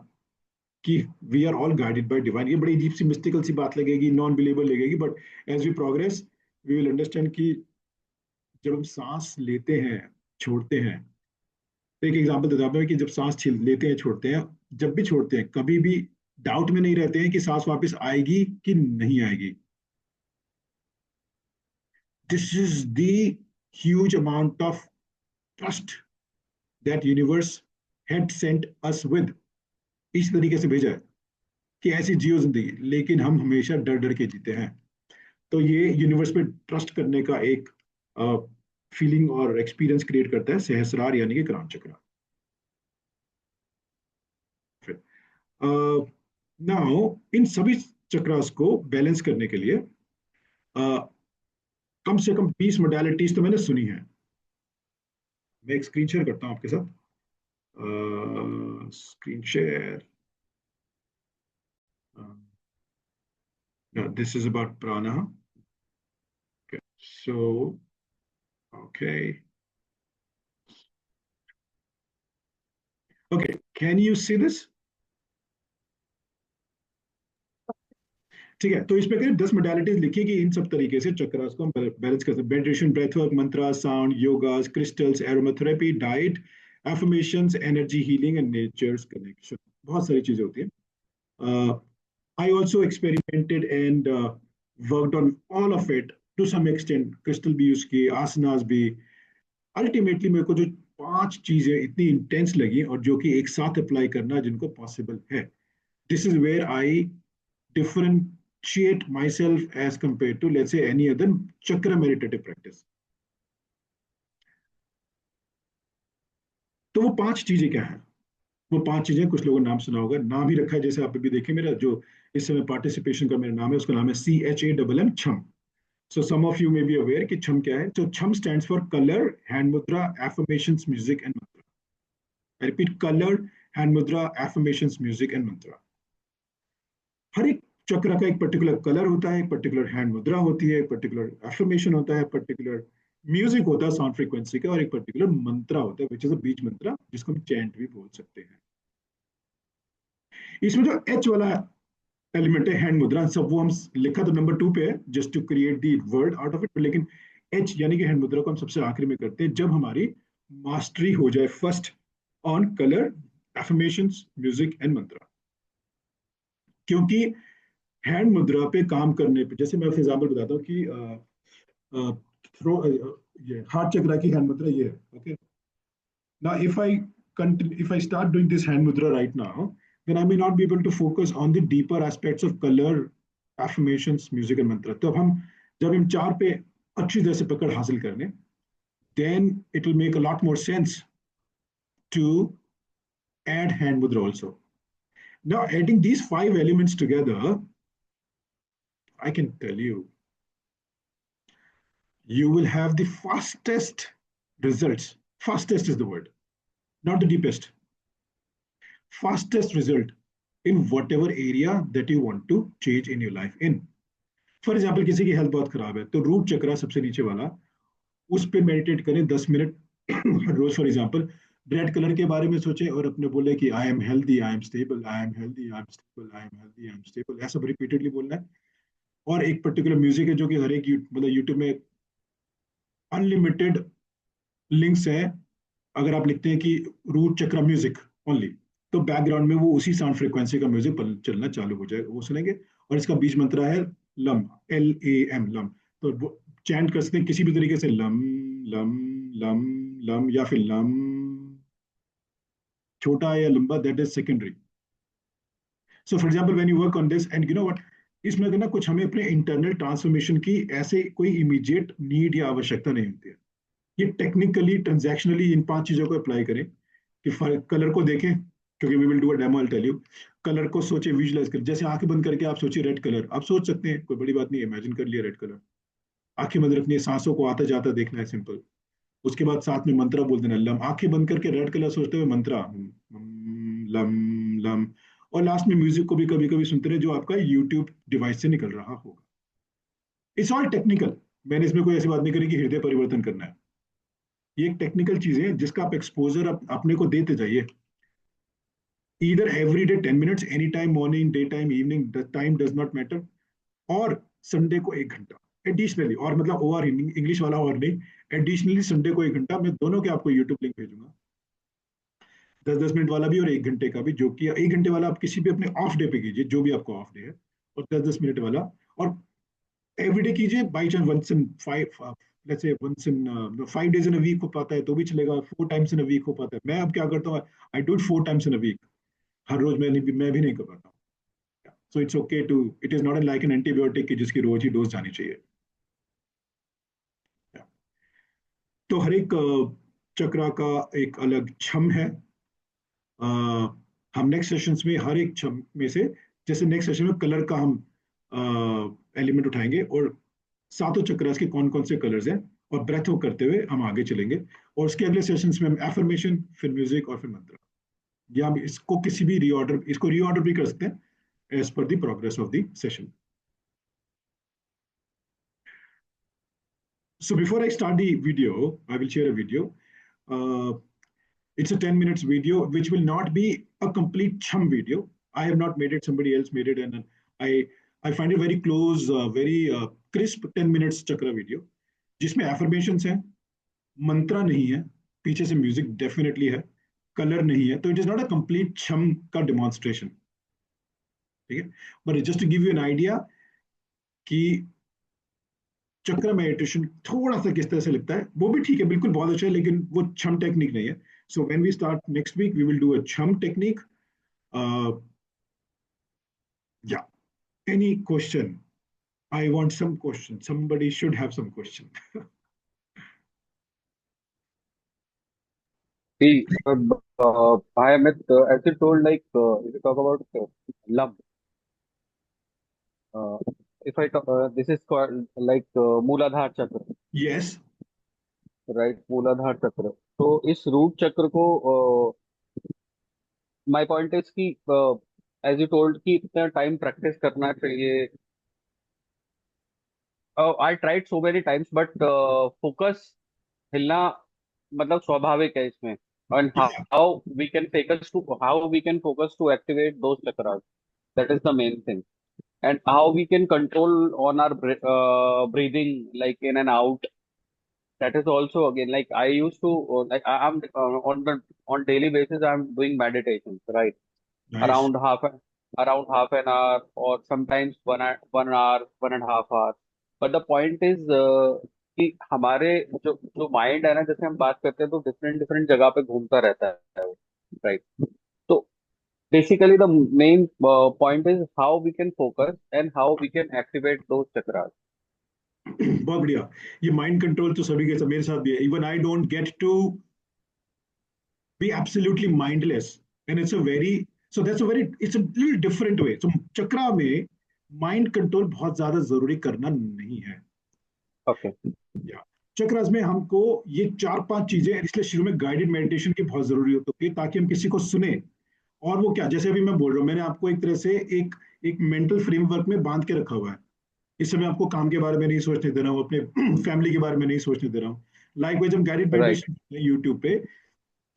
कि we are all guided by divine. ये बड़ी अजीब सी मिस्टिकल सी बात लगेगी, नॉन बिलीवेबल लगेगी, but as we progress we will understand कि जब हम सांस लेते हैं, छोड़ते हैं, तो एक एग्जांपल देता हूं कि जब सांस लेते हैं, छोड़ते हैं, जब भी छोड़ते हैं कभी भी डाउट में नहीं रहते हैं कि सांस वापस आएगी कि नहीं आएगी। This is the huge amount of trust that universe had sent us with. इस तरीके से भेजा है कि ऐसी जियो जिंदगी, लेकिन हम हमेशा डर डर के जीते हैं। तो ये यूनिवर्स पे ट्रस्ट करने का एक फीलिंग और एक्सपीरियंस क्रिएट करता है सहस्रार यानी कि क्रांत चक्र। नाउ इन सभी चक्रास को बैलेंस करने के लिए कम से कम 20 मोडालिटीज तो मैंने सुनी है। मैं एक स्क्रीन शेयर करता हूं आपके साथ, screen share. This is about प्राणा। So, okay. Okay, can you see this? ठीक है, तो इसमें करीब 10 मोडालिटीज लिखी कि इन सब तरीके से चक्रास को हम बैलेंस कर सकते हैं। Meditation, breath work, mantra, sound, yogas, crystals, aromatherapy, diet, affirmations, energy healing and nature's connection. बहुत सारी चीजें होती हैं। I also experimented and worked on all of it to some extent. Crystal भी यूज किए, आसनास भी। अल्टीमेटली मेरे को जो 5 चीजें इतनी इंटेंस लगी और जो कि एक साथ अप्लाई करना जिनको पॉसिबल है, this is where I differentiate myself as compared to, let's say, any other chakra meditative practice. तो वो 5 चीजें क्या है? वो 5 चीजें कुछ लोगों ने नाम सुना होगा, नाम ही रखा है, जैसे आप अभी देखें मेरा जो इस समय पार्टिसिपेशन का मेरा नाम है, उसका नाम है CHAMM, छम। So some of you may be aware कि छम क्या है। तो छम stands for color, hand mudra, affirmations, music and mantra. I repeat, color, hand mudra, affirmations, music and mantra. हर एक चक्र का एक पर्टिकुलर कलर होता है, एक पर्टिकुलर हैंड मुद्रा होती है, एक पर्टिकुलर एफर्मेशन होता है, पर्टिकुलर म्यूजिक होता है साउंड फ्रीक्वेंसी का, और एक पर्टिकुलर मंत्रा होता है विच इज अ बीज मंत्रा, जिसको हम चैंट भी बोल सकते हैं। इसमें जो एच वाला एलिमेंट है हैंड मुद्रा, सब वो हम लिखा तो नंबर 2 पे है just to create the word out of it, लेकिन एच यानी कि हैंड मुद्रा को हम सबसे आखिरी में करते हैं जब हमारी मास्टरी हो जाए first on colour, affirmations, music and mantra. क्योंकि हैंड मुद्रा पे काम करने पे, जैसे मैं एग्जांपल बताता हूँ कि थ्रो ये हार्ट चक्रा की हैंड मुद्रा ये है। Okay, now if I start doing this hand mudra right now, then I may not be able to focus on the deeper aspects of color, affirmations, music and mantra. तो जब हम 4 पे अच्छी तरह से पकड़ हासिल कर लें, then it will make a lot more sense to add hand mudra also. Now adding these 5 elements together, I can tell you will have the fastest results. Fastest is the word, not the deepest. Fastest result in whatever area that you want to change in your life in. For example, किसी की health बहुत खराब है, तो root चक्रा सबसे नीचे वाला, उस पर मेडिटेट करें 10 मिनट रोज। फॉर एग्जाम्पल, रेड कलर के बारे में सोचें और अपने बोले कि I am healthy, I am stable, I am healthy, I am stable, I am healthy, I am stable, ऐसा रिपीटेडली बोलना है। और एक पर्टिकुलर म्यूजिक है जो कि हर एक मतलब यूट्यूब में अनलिमिटेड लिंक्स है। अगर आप लिखते हैं कि रूट चक्र म्यूजिक ओनली, तो बैकग्राउंड में वो उसी साउंड फ्रीक्वेंसी का म्यूजिक चलना चालू हो जाएगा, वो सुनेंगे। और इसका बीज मंत्र है लम, LAM, लम। तो वो चैंट कर सकते हैं किसी भी तरीके से, लम लम लम लम, या फिर लम, छोटा या लंबा, that is secondary. So for example when you work on this and you know what, इसमें ना कुछ हमें अपने इंटरनल ट्रांसफॉर्मेशन की ऐसे कोई इमीडिएट नीड या आवश्यकता नहीं होती है। ये टेक्निकली, ट्रांजैक्शनली इन 5 चीजों को अप्लाई करें कि कलर को देखें, क्योंकि we will do a demo, I tell you. Colour को सोचे, विजुअलाइज करें। जैसे आंखें बंद करके आप सोचिए रेड कलर, आप सोच सकते हैं, कोई बड़ी बात नहीं, इमेजिन कर लिया रेड कलर। आंखें बंद रखनी है, सांसों को आता जाता देखना है, सिंपल। उसके बाद साथ में मंत्रा बोल देना, लम, आंखें बंद करके रेड कलर सोचते हुए मंत्रा, लम लम। और लास्ट में म्यूजिक को भी कभी कभी सुनते रहे, जो आपका यूट्यूब डिवाइस से निकल रहा होगा। It's all technical. मैंने इसमें कोई ऐसी बात नहीं करी कि हृदय परिवर्तन करना है। ये एक टेक्निकल चीजें हैं जिसका आप एक्सपोजर अपने को देते जाइए। Either every day 10 minutes, any time, morning, day time, evening, time does not matter. और संडे को 1 घंटा एडिशनली, और मतलब ओवर इंग्लिश वाला और नहीं, एडिशनली संडे को 1 घंटा। मैं दोनों के आपको यूट्यूब लिंक भेजूंगा, 10-10 मिनट वाला भी और 1 घंटे का भी। जो कि 1 घंटे वाला आप किसी भी अपने ऑफ डे पे कीजिए, जो भी आपको ऑफ डे है, और 10-10 मिनट वाला। और एवरीडे कीजिए, by chance once in 5, let's say once in 5 days in a week हो पाता है तो भी चलेगा, 4 टाइम्स इन अ वीक हो पाता है। मैं अब क्या करता हूँ, I do it 4 times in a week. हर रोज मैं भी नहीं कर पाता हूँ। So it's okay to, it is not like an antibiotic की जिसकी रोज ही डोज जानी चाहिए। तो हर एक चक्रा का एक अलग छम है। अ, हम नेक्स्ट सेशंस में हर एक छम में से, जैसे नेक्स्ट सेशन में कलर का हम एलिमेंट उठाएंगे, और सातों चक्रास के कौन कौन से कलर्स हैं, और ब्रेथ वर्क करते हुए हम आगे चलेंगे। और उसके अगले सेशंस में हम एफर्मेशन, फिर म्यूजिक और फिर मंत्र, या हम इसको किसी भी रीऑर्डर, इसको रीऑर्डर भी कर सकते हैं as per the progress of the session. So before I start the video, I will share a video. Uh, it's a 10 minutes video, which will not be a complete chum video. I have not made it, somebody else made it. And I, I find it very close, very crisp 10 minutes chakra video, जिसमें affirmations हैं, मंत्रा नहीं है, पीछे से music definitely है, colour नहीं है, तो it is not a complete छम का डेमोन्स्ट्रेशन, ठीक है। But just to give you an idea कि चक्र मेडिटेशन थोड़ा सा किस तरह से लगता है, वो भी ठीक है, बिल्कुल बहुत अच्छा है, लेकिन वो छम टेक्निक नहीं है। So when we start next week we will do a छम टेक्निक। या any question? I want some question, somebody should have some question. See, hi Amit, as you told, if you talk about love, uh, if I talk, this is called Mooladhara Chakra, Yes. right? Mooladhara Chakra. तो इस root चक्र को my point is कि as you told कि इतना time practice करना चाहिए. I tried so many times, but focus हिलना मतलब स्वाभाविक है इसमें. And Yeah. how we can focus to activate those chakras. That is the main thing. And how we can control on our breathing, like in and out. That is also again like I used to I'm on daily basis I'm doing meditations, right? Nice. Around half an hour, or sometimes 1 hour, 1.5 hours. But the point is कि हमारे जो mind है ना, जैसे हम बात करते हैं तो डिफरेंट डिफरेंट जगह पे घूमता रहता है, राइट? तो basically the main point is how we can focus and how we can activate those chakras. बहुत बढ़िया। ये माइंड कंट्रोल तो सभी के सब, मेरे साथ भी है। Even I don't get to be absolutely mindless, and it's a very, so that's a very, it's a little different way. सो चक्रा में माइंड कंट्रोल बहुत ज्यादा जरूरी करना नहीं है। Okay. या चक्रास में हमको ये 4-5 चीजें, इसलिए शुरू में गाइडेड मेडिटेशन की बहुत जरूरी होती है, ताकि हम किसी को सुने। और वो क्या, जैसे अभी मैं बोल रहा हूँ, मैंने आपको एक तरह से एक एक मेंटल फ्रेमवर्क में बांध के रखा हुआ है। इस समय आपको काम के बारे में नहीं सोचने दे रहा हूँ, अपने फैमिली के बारे में नहीं सोचने दे रहा हूँ। लाइक हम गाइडेड Right. मेडिटेशन यूट्यूब पे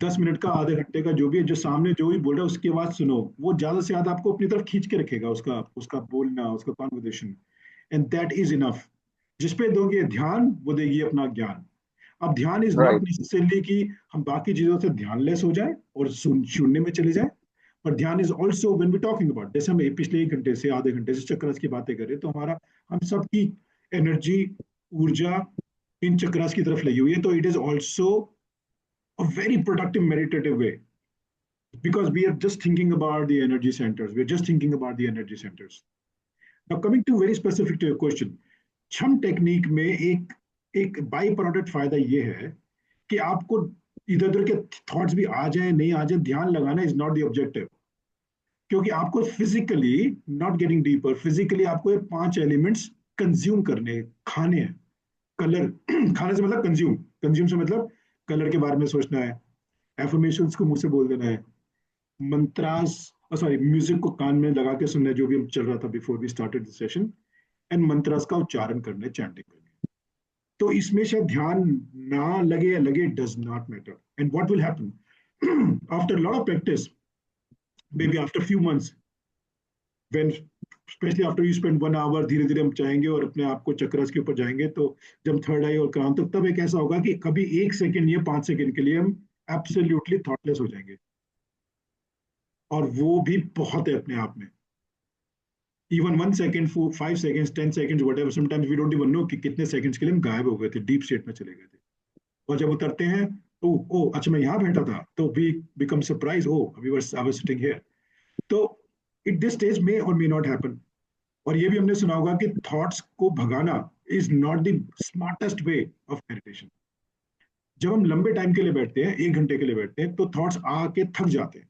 10 मिनट का, आधे घंटे का, जो भी है, जो सामने जो भी बोल रहा है उसकी आवाज सुनो, वो ज्यादा से ज्यादा आपको अपनी तरफ खींच के रखेगा, उसका उसका बोलना, उसका conversation, and that is enough. जिसपे दोगे ध्यान, वो देगी अपना ज्ञान। अब ध्यान इज नॉट Right. नेसेसरली कि हम बाकी चीजों से ध्यानलेस हो जाए और शून्य में चले जाए, पर ध्यान is also when we talking about, जैसे हम पिछले 1 घंटे से, आधे घंटे से चक्रास की बातें कर रहे हैं, तो हमारा, हम सबकी एनर्जी, ऊर्जा इन चक्रास की तरफ लगी हुई है। तो it is also a very productive meditative way, because we are just thinking about the energy centers, we're just thinking about the energy centers. Now coming to very specific to your question, छम technique में एक एक by product फायदा ये है कि आपको इधर उधर के थॉट्स भी आ जाए नहीं आ जाए, ध्यान लगाना इज नॉट द ऑब्जेक्टिव। क्योंकि आपको physically, not getting deeper, physically आपको ये 5 एलिमेंट्स कंज्यूम करने, खाने हैं। कलर खाने से मतलब कंज्यूम, कंज्यूम से मतलब कलर के बारे में सोचना है, एफर्मेशंस को मुंह से बोल देना है, मंत्रास सॉरी म्यूजिक को कान में लगा के सुनना है, जो भी हम चल रहा था before we started the session, and mantras का उच्चारण करना है, चैंटिंग करनी है। तो इसमें शायद ध्यान ना लगे या लगे, does not matter. And what will happen after lot of practice, maybe after few months, when specially after you spend 1 hour, धीरे धीरे हम चाहेंगे और अपने आप को चक्रस के ऊपर जाएंगे, तो जब थर्ड आई और क्रांत, तो तब एक ऐसा होगा कि कभी 1 सेकंड या 5 सेकंड के लिए हम एब्सोल्युटली थॉटलेस हो जाएंगे, और वो भी बहुत है अपने आप में। Even 1 second, 5 second, 10 second, whatever, sometimes we don't even know कि कितने सेकंड्स के लिए हम गायब हो गए थे, डीप स्टेट में चले गए थे। और जब उतरते हैं, ओ ओ अच्छा मैं यहाँ बैठा था, तो we become surprise, oh we were I was sitting here. तो इट दिस स्टेज में और मे नॉट हैपन। और ये भी हमने सुना होगा कि थॉट्स को भगाना is not the smartest way of meditation. जब हम लंबे टाइम के लिए बैठते हैं, 1 घंटे के लिए बैठते हैं, तो थॉट्स आके थक जाते हैं।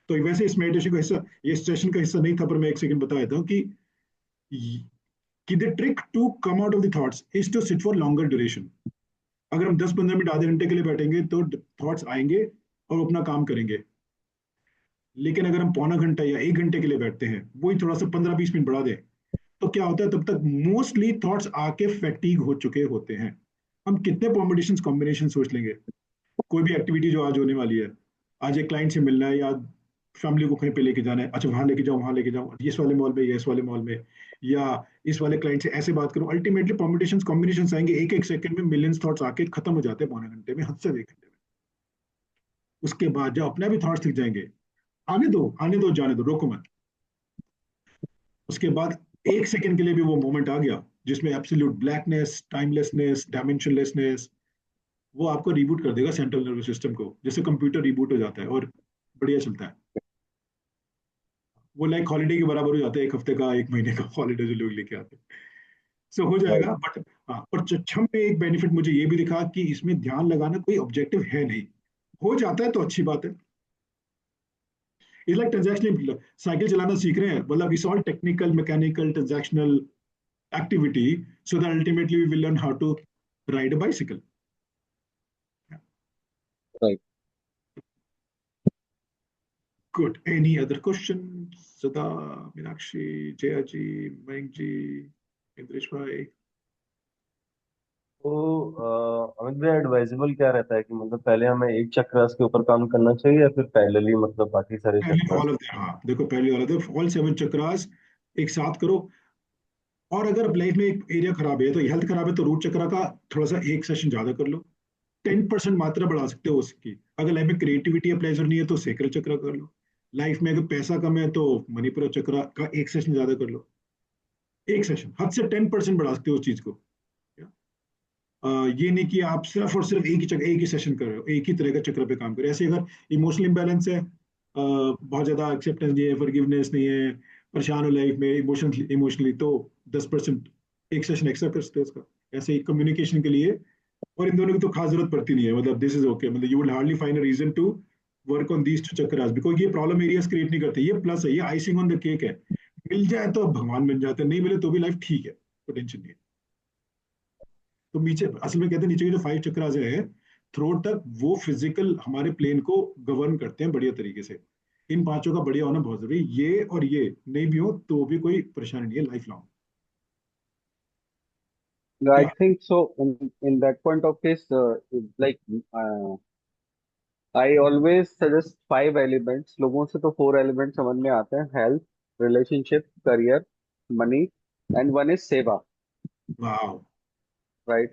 तो वैसे इस मेडिटेशन का हिस्सा, ये सेशन का हिस्सा नहीं था, पर मैं 1 सेकंड बता देता हूँ कि the trick to come out of the thoughts is to sit for longer duration. अगर हम 10-15 मिनट, आधे घंटे के लिए बैठेंगे, तो थॉट्स आएंगे और अपना काम करेंगे। लेकिन अगर हम पौना घंटा या 1 घंटे के लिए बैठते हैं, वही थोड़ा सा 15-20 मिनट बढ़ा दें, तो क्या होता है, तब तक मोस्टली थॉट्स आके फैटीग हो चुके होते हैं। हम कितने कॉम्बिनेशन कॉम्बिनेशन सोच लेंगे, कोई भी एक्टिविटी जो आज होने वाली है, आज एक क्लाइंट से मिलना है, या फैमिली को कहीं पे लेके जाना है, अच्छा वहां लेके जाओ, वहां लेके जाओ, इस वाले मॉल में या इस वाले मॉल में, या इस वाले क्लाइंट से ऐसे बात करो, अल्टीमेटली कॉम्बिनेशन आएंगे, एक एक सेकंड में मिलियंस थॉट्स आके खत्म हो जाते हैं, पौने घंटे में, हद से 1 घंटे में। उसके बाद जब अपने भी थॉट्स दिख जाएंगे, आने दो, जाने दो, रोको मत। उसके बाद 1 सेकंड के लिए भी वो मोमेंट आ गया जिसमें एब्सोल्यूट ब्लैकनेस, टाइमलेसनेस, डायमेंशनलेसनेस, वो आपको रिबूट कर देगा सेंट्रल नर्वस सिस्टम को, जैसे कंप्यूटर रिबूट हो जाता है और बढ़िया चलता है। वो लाइक हॉलीडे के बराबर हो जाता है, 1 हफ्ते का, 1 महीने का हॉलीडे जो लोग लेके आते हैं। सो हो जाएगा, बट हाँ, और छम में एक बेनिफिट मुझे ये भी दिखा कि इसमें ध्यान लगाना कोई ऑब्जेक्टिव है नहीं, हो जाता है तो अच्छी बात है। इट्स लाइक ट्रांजैक्शनल, साइकिल चलाना सीख रहे हैं, मतलब it's all technical, mechanical, transactional activity, so that ultimately we will learn how to ride a bicycle. Right. Good. Any other questions? Sada, Meenakshi, Jaya ji, Mayank ji, Indresh bhai. तो अमित भाई, advisable क्या रहता है कि मतलब पहले हमें एक चक्रास के ऊपर काम करना चाहिए या फिर पैरेलली मतलब बाकी सारे पहले चक्रास? ऑल ऑफ हाँ, देखो पहले ऑल 7 चक्रास एक साथ करो। और अगर अब लाइफ में एक एरिया खराब है, तो हेल्थ खराब है, तो रूट चक्रा का थोड़ा सा एक सेशन ज्यादा कर लो, 10% मात्रा बढ़ा सकते हो उसकी। अगर लाइफ में क्रिएटिविटी या प्लेजर नहीं है, तो सेक्रल चक्र कर लो। लाइफ में अगर पैसा कम है, तो मणिपुर चक्र का एक सेशन ज्यादा कर लो। एक सेशन हद से 10% बढ़ा सकते हो उस चीज को। ये नहीं कि आप सिर्फ और सिर्फ एक ही सेशन कर रहे हो, एक ही तरह का चक्र पे काम कर रहे हो। ऐसे अगर इमोशनल इंबैलेंस है, बहुत ज्यादा एक्सेप्टेंस नहीं है, फॉरगिवनेस नहीं है, परेशान हो लाइफ में इमोशनली, तो 10% एक सेशन एक्स्ट्रा कर सकते हो उसका। ऐसे ही कम्युनिकेशन के लिए, और इन दोनों की तो खास जरूरत पड़ती नहीं है, मतलब दिस इज ओके, मतलब you will hardly find a reason to work on these two chakras, because ये प्रॉब्लम एरियाज क्रिएट नहीं करते, ये प्लस है, ये आइसिंग ऑन द केक है। मिल जाए तो भगवान बन जाते हैं, नहीं मिले तो भी लाइफ ठीक है, कोई टेंशन नहीं है। तो नीचे असल में कहते हैं, नीचे के जो 5 चक्रास है थ्रोट तक, वो फिजिकल हमारे प्लेन को गवर्न करते हैं बढ़िया तरीके से। इन पांचों का बढ़िया होना बहुत जरूरी, ये और ये नहीं भी हो तो भी कोई परेशानी नहीं है लाइफ लॉन्ग। I क्या think so. In that point of case, like uh, I always suggest 5 elements. लोगों से तो 4 elements समझ में आते हैं: health, relationship, career, money, and one is सेवा. वाह, Right?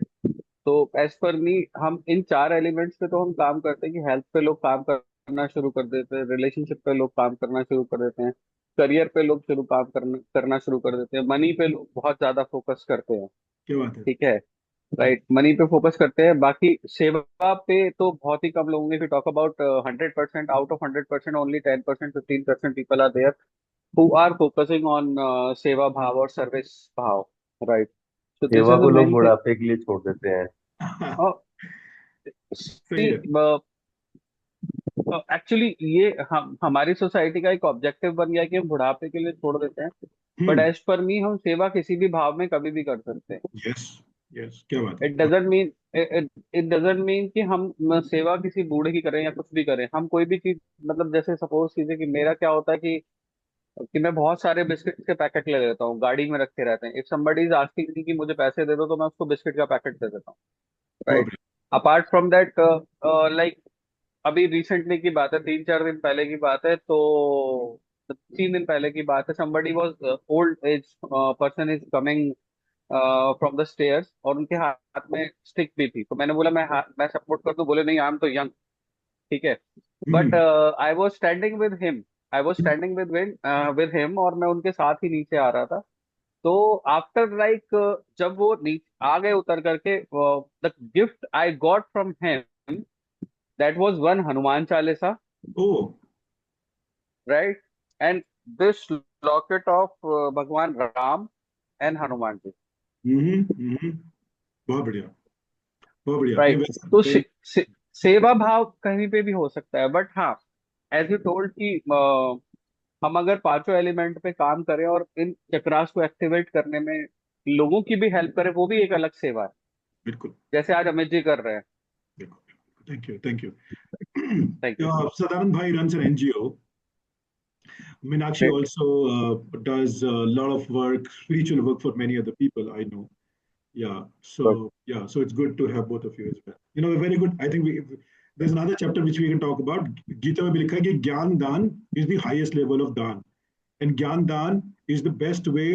तो एज पर मी, हम इन 4 एलिमेंट्स पे तो हम काम करते हैं कि हेल्थ पे लोग काम करना शुरू कर देते हैं, रिलेशनशिप पे लोग काम करना शुरू कर देते हैं, करियर पे लोग शुरू काम करना शुरू कर देते हैं, मनी पे लोग बहुत ज्यादा फोकस करते हैं। क्या बात है। ठीक है, राइट, मनी पे फोकस करते हैं। बाकी सेवा पे तो बहुत ही कम लोग होंगे। Talk about 100%, out of 100%, only 10%, 15% people are there who are focusing on सेवा भाव और सर्विस भाव। राइट, so this सेवा is को the लोग main thing. बुढ़ापे के लिए छोड़ देते हैं। सही है। एक्चुअली ये हम हमारी सोसाइटी का एक ऑब्जेक्टिव बन गया है कि हम बुढ़ापे के लिए छोड़ देते हैं, बट हम्म। एज पर मी हम सेवा किसी भी भाव में कभी भी कर सकते हैं। यस, यस, क्या बात है। It doesn't mean it doesn't mean कि हम सेवा किसी बूढ़े की करें या कुछ भी करें। हम कोई भी चीज, मतलब जैसे सपोज कीजिए कि मेरा क्या होता है कि मैं बहुत सारे बिस्किट के पैकेट ले लेता हूँ, गाड़ी में रखे रहते हैं। If somebody is asking me कि मुझे पैसे दे दो, तो मैं उसको बिस्किट का पैकेट दे देता हूँ, बहुत right. Apart from that, like अभी रिसेंटली की बात है, 3-4 दिन पहले की बात है, तो 3 दिन पहले की बात है, somebody was old age person is coming from the stairs, और उनके हाथ में स्टिक भी थी। तो मैंने बोला मैं सपोर्ट कर दूं, बोले नहीं, आई एम तो यंग, ठीक है। बट बढ़िया। I was standing with him, I was standing with him, और मैं उनके साथ ही नीचे आ रहा था। तो आफ्टर लाइक जब वो नीचे आ गए उतर करके, the gift I got from him, that was one Hanuman Chalisa, oh, right, and this locket of Bhagwan Ram and Hanuman ji, hmm, बहुत बढ़िया, बहुत बढ़िया। नहीं राइट। वैसे तो सेवा भाव कहीं पे भी हो सकता है, बट हाँ, एज यू टोल्ड कि हम अगर पांचों एलिमेंट पे काम करें और इन चक्रास को एक्टिवेट करने में लोगों की भी हेल्प करें, वो भी एक अलग सेवा है, बिल्कुल, जैसे आज अमित जी कर रहे हैं। बिल्कुल। Thank you, thank you. Thank you. Sadanand Bhai runs an NGO. Meenakshi great. also does a lot of work, spiritual work for many other people I know. Yeah, good. so it's good to have both of you as well. You know, very good. I think there's another chapter which we can talk about. Gita में भी लिखा है कि ज्ञान दान is the highest level of दान, and ज्ञान दान is the best way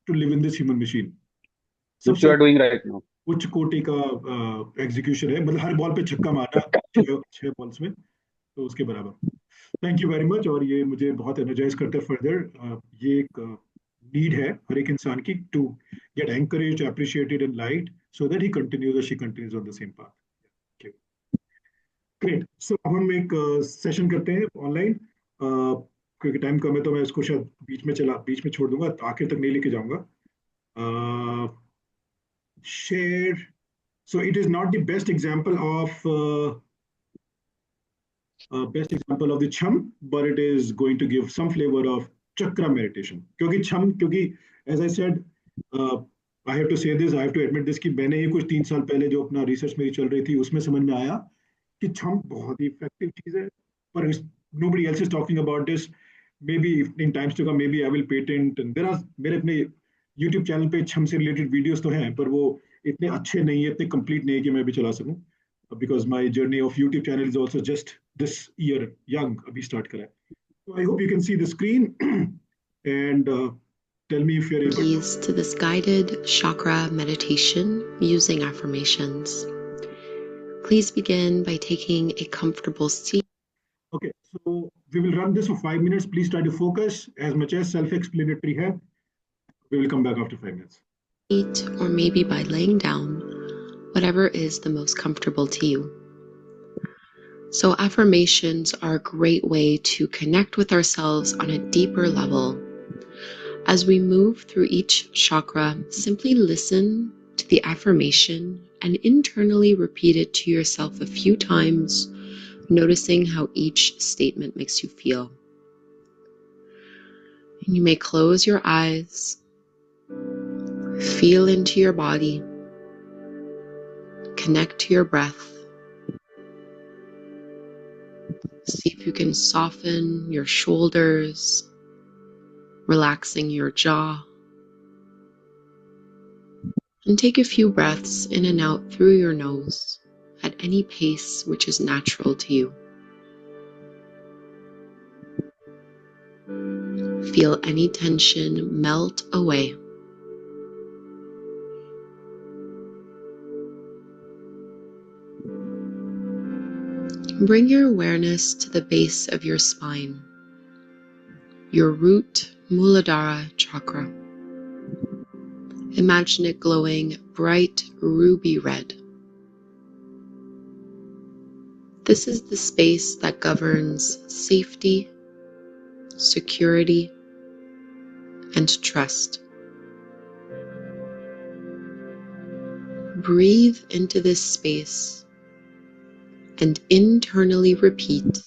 to live in this human machine. Which you सबसे आर डूइंग राइट नाउ। उच्च कोटि का एग्जीक्यूशन है, मतलब हर बॉल पे छक्का मारना, छह बॉल्स में, तो उसके बराबर। Thank you very much. और ये मुझे बहुत एनर्जाइज करता है फर्दर। ये एक नीड है हर एक इंसान की, to get anchorage, appreciated and light, so that he continues, she continues on the same path. Great. So अब हम एक सेशन करते हैं ऑनलाइन, क्योंकि टाइम कम है तो मैं इसको शायद बीच में छोड़ दूंगा, आखिर तक नहीं लेके जाऊंगा। Share, so it is not the best example of the chum, but it is going to give some flavor of chakra meditation. क्योंकि as I said, I have to say this, I have to admit this, कि मैंने ये कुछ 3 साल पहले जो अपना research मेरी चल रही थी उसमें समझ में आया कि छम बहुत ही इफेक्टिव चीज है, पर nobody else is talking about this. Maybe in times to come, maybe I will patent, and there are, मेरे अपने YouTube चैनल पे छम से रिलेटेड वीडियोस तो हैं, पर वो इतने अच्छे नहीं है, इतने कंप्लीट नहीं है कि मैं भी चला सकूं, because my journey of YouTube channel is also just this year young, abhi start kara hai. So I hope you can see the screen and tell me if you're able to this guided chakra meditation using affirmations. Please begin by taking a comfortable seat. Okay, so we will run this for 5 minutes. Please try to focus as much as self-explanatory hai. We will come back after 5 minutes. Or maybe by laying down, whatever is the most comfortable to you. So affirmations are a great way to connect with ourselves on a deeper level. As we move through each chakra, simply listen to the affirmation and internally repeat it to yourself a few times, noticing how each statement makes you feel. And you may close your eyes, feel into your body, connect to your breath. See if you can soften your shoulders, relaxing your jaw. And take a few breaths in and out through your nose at any pace which is natural to you. Feel any tension melt away. Bring your awareness to the base of your spine, your root Muladhara chakra. Imagine it glowing bright ruby red. This is the space that governs safety, security, and trust. Breathe into this space and internally repeat,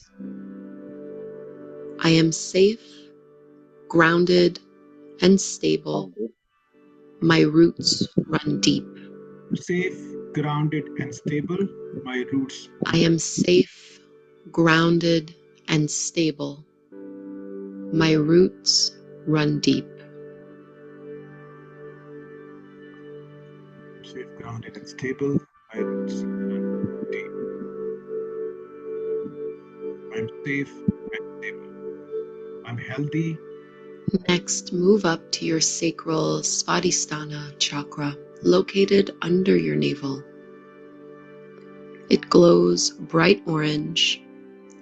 I am safe, grounded, and stable. My roots run deep. safe, grounded, and stable. My roots. I am safe, grounded, and stable. My roots run deep. Safe, grounded, and stable. My roots run deep. I'm safe and stable. I'm healthy. Next, move up to your sacral Svadhisthana chakra, located under your navel. It glows bright orange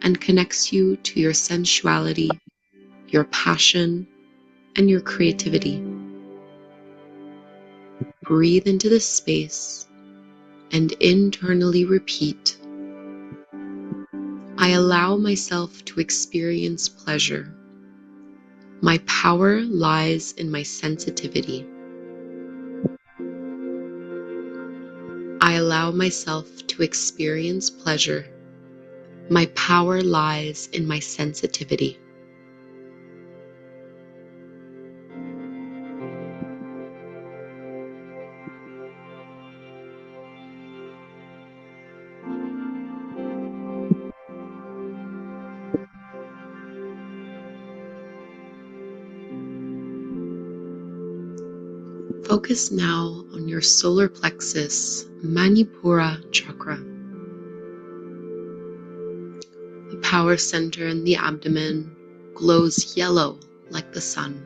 and connects you to your sensuality, your passion, and your creativity. Breathe into this space and internally repeat, I allow myself to experience pleasure. My power lies in my sensitivity. I allow myself to experience pleasure. My power lies in my sensitivity. Focus now on your solar plexus, Manipura chakra. The power center in the abdomen glows yellow like the sun.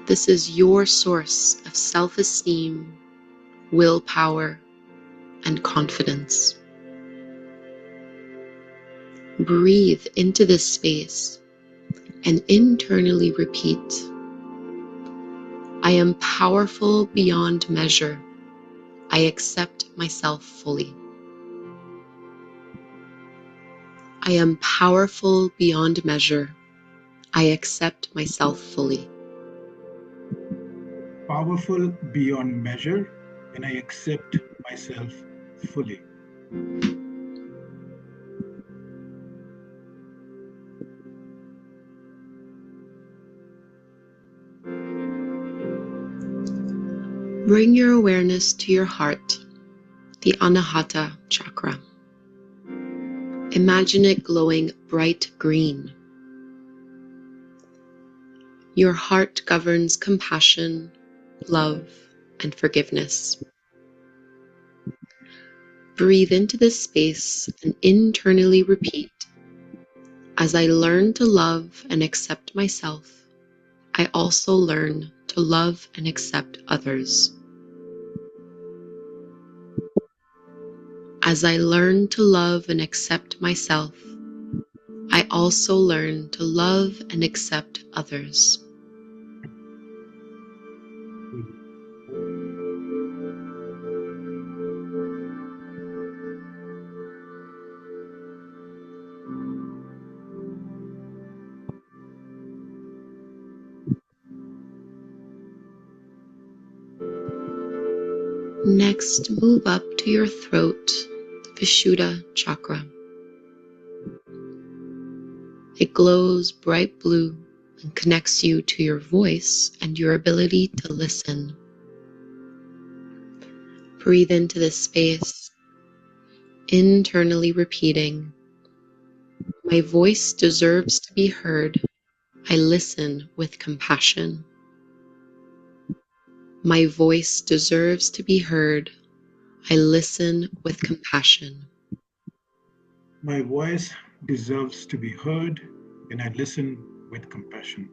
This is your source of self-esteem, willpower, and confidence. Breathe into this space and internally repeat, I am powerful beyond measure. I accept myself fully. I am powerful beyond measure. I accept myself fully. Powerful beyond measure, and I accept myself fully. Bring your awareness to your heart, the Anahata chakra. Imagine it glowing bright green. Your heart governs compassion, love, and forgiveness. Breathe into this space and internally repeat, as I learn to love and accept myself, I also learn to love and accept others. As I learn to love and accept myself, I also learn to love and accept others. Next, move up to your throat, the Vishuddha chakra. It glows bright blue and connects you to your voice and your ability to listen. Breathe into this space, internally repeating, my voice deserves to be heard. I listen with compassion. My voice deserves to be heard. I listen with compassion. My voice deserves to be heard, and I listen with compassion.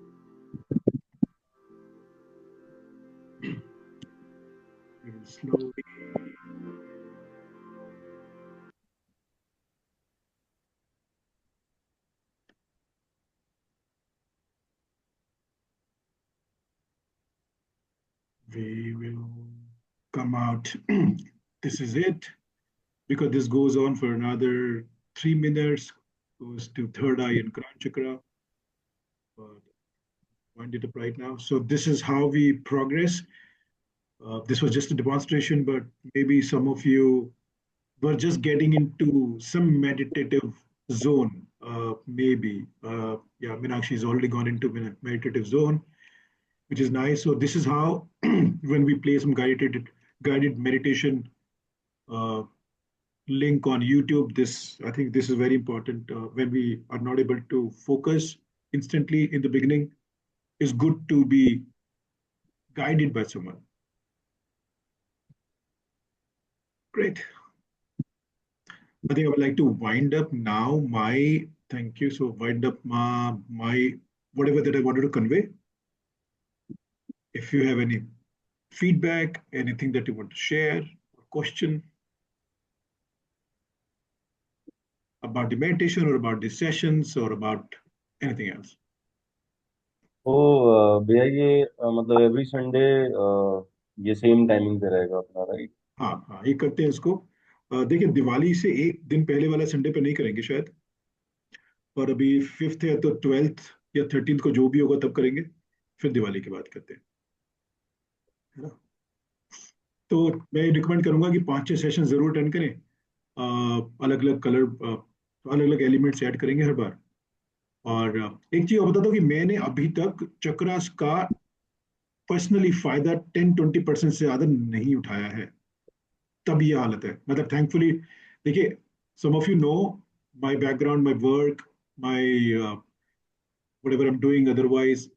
Slowly. We will come out. This is it, because this goes on for another 3 minutes, goes to third eye and crown chakra. But wind it up right now. So this is how we progress. This was just a demonstration, but maybe some of you were just getting into some meditative zone. Maybe, yeah, Meenakshi has already gone into meditative zone, which is nice. So this is how, when we play some guided guided meditation link on YouTube. I think this is very important when we are not able to focus instantly in the beginning. It's good to be guided by someone. Great. I think I would like to wind up now thank you. So wind up my whatever that I wanted to convey. If you have any feedback, anything that you want to share, or question about the meditation or about the sessions or about anything else. तो भैया ये मतलब every Sunday ये same timing पे रहेगा अपना, right? हाँ हाँ, ये करते हैं इसको। देखिए, दिवाली से एक दिन पहले वाला संडे पे नहीं करेंगे शायद, पर अभी 5th है तो 12th या 13th को जो भी होगा तब करेंगे, फिर दिवाली की बात करते हैं, है ना? तो मैं रिकमेंड करूंगा कि 5-6 सेशन जरूर अटेंड करें। अलग अलग कलर, अलग अलग एलिमेंट्स ऐड करेंगे हर बार। और एक चीज और बताता हूँ कि मैंने अभी तक चक्रास का पर्सनली फायदा 10-20% से ज्यादा नहीं उठाया है, तब ये हालत है। मतलब थैंकफुली, देखिए, some of you know my background, my work, my whatever I am doing otherwise,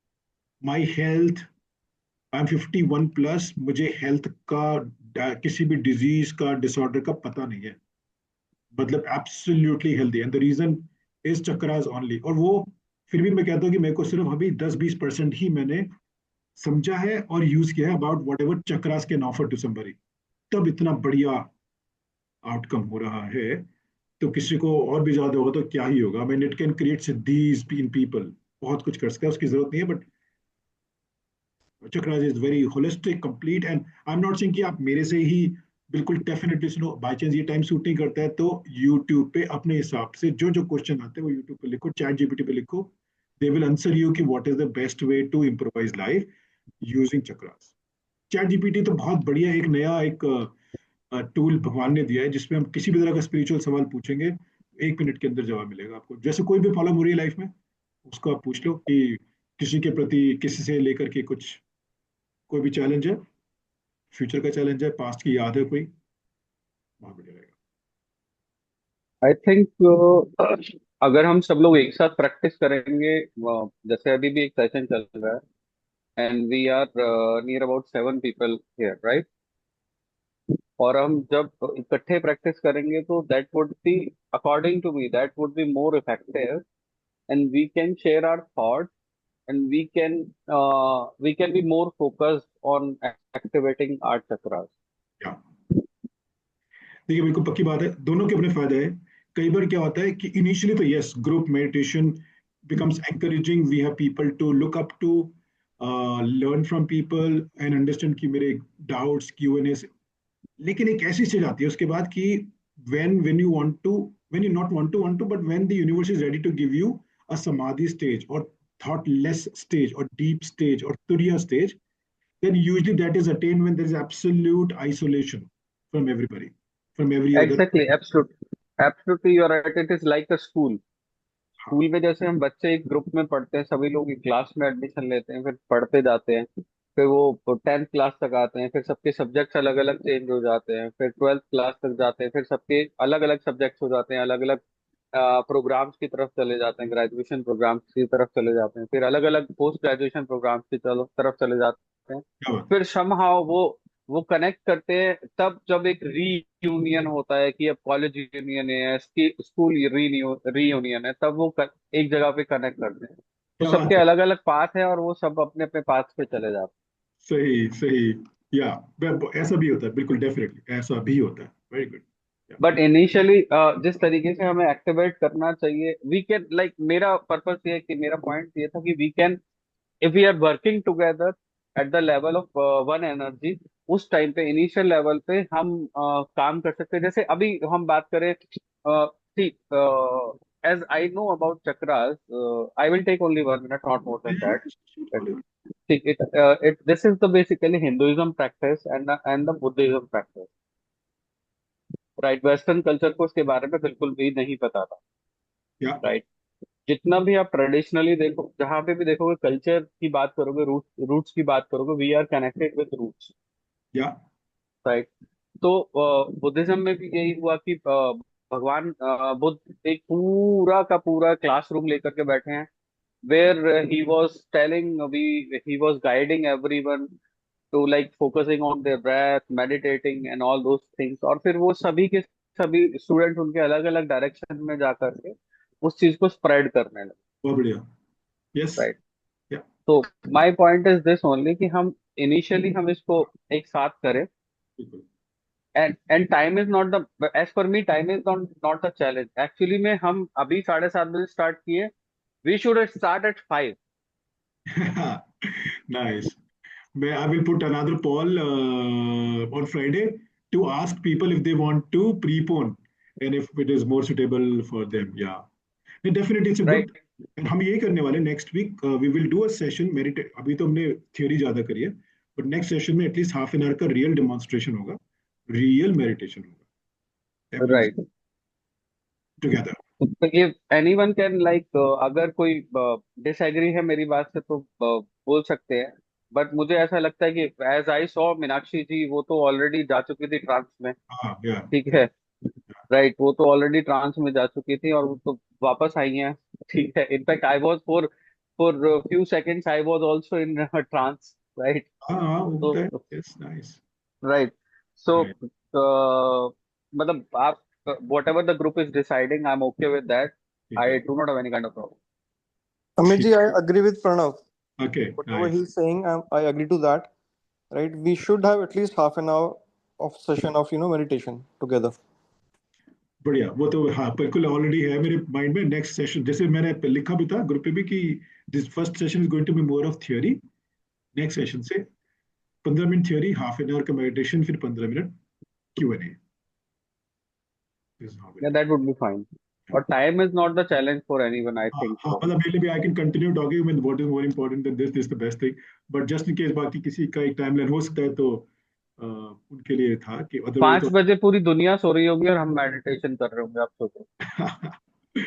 my health. I am 51 plus, मुझे हेल्थ का किसी भी डिजीज का, डिसऑर्डर का पता नहीं है। मतलब absolutely healthy, and the reason is chakras only. और वो फिर भी मैं कहता हूँ कि मेरे को सिर्फ अभी 10-20% ही मैंने समझा है और यूज किया है about whatever chakras can offer to somebody, तब इतना बढ़िया आउटकम हो रहा है। तो किसी को और भी ज्यादा होगा तो क्या ही होगा। मैं it can create siddhis in people, बहुत कुछ कर सकता है, उसकी जरूरत नहीं है। But chakras is very holistic, complete, and I am not saying कि आप मेरे से ही बिल्कुल डेफिनेटली सुनो। बाई चांस ये टाइम सूट नहीं करता है तो यूट्यूब पे अपने हिसाब से जो जो क्वेश्चन आते हैं वो यूट्यूब पे लिखो, चैट जीपीटी पे लिखो, दे विल आंसर यू कि what is the best way to improvise life using chakras. Chat GPT तो बहुत बढ़िया एक नया एक टूल भगवान ने दिया है, जिसमें हम किसी भी तरह का स्पिरिचुअल सवाल पूछेंगे, 1 मिनट के अंदर जवाब मिलेगा आपको। जैसे कोई भी प्रॉब्लम हो रही है लाइफ में, उसको आप पूछ लो कि किसी के प्रति, किसी से लेकर के कुछ, कोई भी चैलेंज है, फ्यूचर का चैलेंज है, पास्ट की याद है कोई, बहुत बढ़िया रहेगा। आई थिंक अगर हम सब लोग एक साथ प्रैक्टिस करेंगे, जैसे अभी भी एक सेशन चल रहा है and we are near about 7 people here, right? और हम जब इकट्ठे प्रैक्टिस करेंगे तो that would be, according to me, that would be more effective and we can share our thoughts and we can be more focused on activating our chakras. या देखिए, बिल्कुल पक्की बात है, दोनों के अपने फायदे हैं। कई बार क्या होता है कि इनिशियली तो yes, group meditation becomes encouraging, we have people to look up to, learn from people and understand कि मेरे doubts, Q&A से। लेकिन एक ऐसी स्टेज आती है उसके बाद कि when you want to, when you not want to, but when the universe is ready to give you a samadhi stage or thoughtless stage or deep stage or turiya stage, then usually that is attained when there is absolute isolation from everybody, from every other. Exactly, absolutely you are right. It is like a school. School में जैसे हम बच्चे एक group में पढ़ते हैं, सभी लोग एक क्लास में एडमिशन लेते हैं, फिर पढ़ते जाते हैं, फिर वो 10th क्लास तक आते हैं, फिर सबके सब्जेक्ट्स अलग अलग चेंज हो जाते हैं, फिर 12th क्लास तक जाते हैं, फिर सबके अलग अलग सब्जेक्ट्स हो जाते हैं, अलग अलग प्रोग्राम्स की तरफ चले जाते हैं, ग्रेजुएशन प्रोग्राम्स की तरफ चले जाते हैं, फिर अलग अलग पोस्ट ग्रेजुएशन प्रोग्राम्स की तरफ चले जाते हैं। क्या बात फिर समहाउ वो कनेक्ट करते हैं तब जब एक रीयूनियन होता है कि अब कॉलेज यूनियन है, स्कूल रीयूनियन है, तब वो एक जगह पे कनेक्ट करते हैं। तो क्या सबके बात है। अलग अलग पाथ है और वो सब अपने अपने पाथ पे चले जाते सही सही। या ऐसा भी होता है, बिल्कुल डेफिनेटली ऐसा भी होता है। Very good. हैं। बट इनिशियली जिस तरीके से हमें एक्टिवेट करना चाहिए, वी कैन लाइक, मेरा पर्पस ये है कि मेरा पॉइंट ये था कि we can, if we are working together at the level of one energy, उस टाइम पे इनिशियल लेवल पे हम काम कर सकते हैं। जैसे अभी हम बात करें, ठीक, as I know about chakras, I will take only 1 minute, not more than that. ठीक, it this is the basically Hinduism practice and the Buddhism practice, right? Western culture को इसके बारे में बिल्कुल भी नहीं पता था, या राइट? जितना भी आप ट्रेडिशनली देखो, जहां पे भी देखोगे, कल्चर की बात करोगे, रूट्स की बात करोगे, we are connected with roots, या राइट। तो बुद्धिज्म में भी यही हुआ कि भगवान बुद्ध एक पूरा का पूरा क्लासरूम लेकर के बैठे हैं, where he was telling he was guiding everyone to like focusing on their breath, meditating and all those things, और फिर वो सभी के सभी स्टूडेंट उनके अलग अलग डायरेक्शन में जा करके उस चीज को स्प्रेड करने लगे। बहुत बढ़िया। यस। राइट। या तो my point is this only कि हम इनिशियली हम इसको एक साथ करें, बिल्कुल। and time is not the, as per me time is not the challenge actually में हम अभी 7:30 बजे स्टार्ट किए, we should start at 5. Nice. I will put another poll on Friday to ask people if they want to prepone and if it is more suitable for them. Yeah. Definitely, it's a good. Right. And हम यही करने वाले next week we will do a session meditate. अभी तो हमने theory ज्यादा करी है, बट नेक्स्ट सेशन में एटलीस्ट हाफ एन आवर का रियल डेमोन्स्ट्रेशन होगा, रियल मेडिटेशन होगा Right. टुगेदर। तो if anyone can like अगर कोई डिसएग्री है मेरी बात से तो बोल सकते हैं, बट मुझे ऐसा लगता है कि एज आई सॉ मीनाक्षी जी वो तो ऑलरेडी जा चुकी थी ट्रांस में। हाँ या ठीक है। राइट। वो तो ऑलरेडी ट्रांस में जा चुकी थी और वो तो वापस आई हैं। ठीक है। In fact I was for few seconds I was also in trance. Right. हाँ हाँ वो तो होता है। Yes nice. राइट। सो मतलब आप whatever the group is deciding, I'm okay with that. I do not have any kind of problem. Amit ji, I agree with Pranav. Okay, Whatever nice. he's saying, I agree to that. Right? We should have at least half an hour of session of meditation together. बढ़िया। वो तो हाँ बिल्कुल already है मेरे mind में। Next session जैसे मैंने लिखा भी था ग्रुप पे भी कि this first session is going to be more of theory. Next session से 15 minute theory, half an hour का मेडिटेशन, फिर 15 minute Q&A. Yeah, that would be fine. Or time is not the challenge for anyone, I think हाँ so. मतलब मेरे लिए भी I can continue talking with what is more important than this the best thing, but just in case बाकी किसी का एक timeline हो सकता है तो उनके लिए था कि अदरवाइज 5 बजे पूरी दुनिया सो रही होगी और हम मेडिटेशन कर रहे होंगे, आप सोचो। तो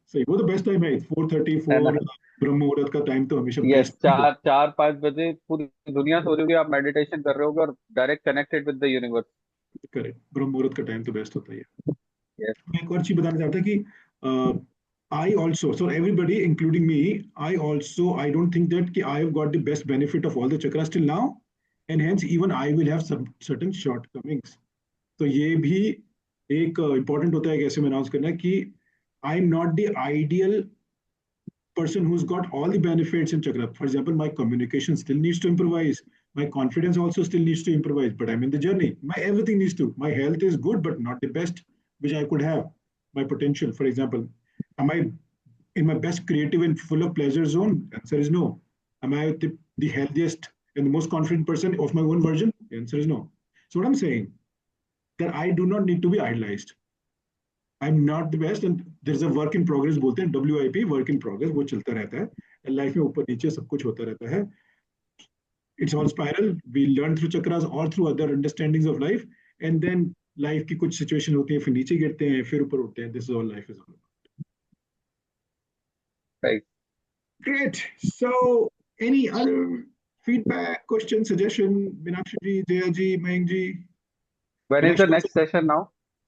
सही। वो तो बेस्ट टाइम है 4:30 है ना? 4 ब्रह्म मुहूर्त का टाइम तो हमेशा यस, बेस्ट। 4-5 बजे पूरी दुनिया सो रही होगी, आप मेडिटेशन कर रहे होगे और direct connected with the universe. Correct, ब्रह्म मुहूर्त का टाइम तो बेस्ट होता ही है। यस। मैं एक और चीज बताना चाहता कि I also, so everybody, including me, I don't think that I have got the best benefit of all the chakras till now, and hence even I will have some certain shortcomings. तो ये भी एक important होता है कैसे announce करना कि I am not the ideal person who's got all the benefits in chakra. For example, my communication still needs to improvise. My confidence also still needs to improvise, but I'm in the journey. My everything needs to. My health is good, but not the best which I could have. My potential, for example, am I in my best creative and full of pleasure zone? Answer is no. Am I the healthiest and the most confident person of my own version? The answer is no. So what I'm saying that I do not need to be idolized. I'm not the best and there's a work in progress बोलते हैं, WIP, work in progress, वो चलता रहता है life में, ऊपर नीचे सब कुछ होता रहता है। It's all spiral. We learn through chakras or through other understandings of life, and then life की कुछ सिचुएशन होती है, फिर नीचे गिरते हैं, फिर ऊपर उठते हैं। This is all life is all about. Right. Great. So, any other feedback, question, suggestion? Meenakshi ji, Jaya ji, Mayank ji. When is the next session now?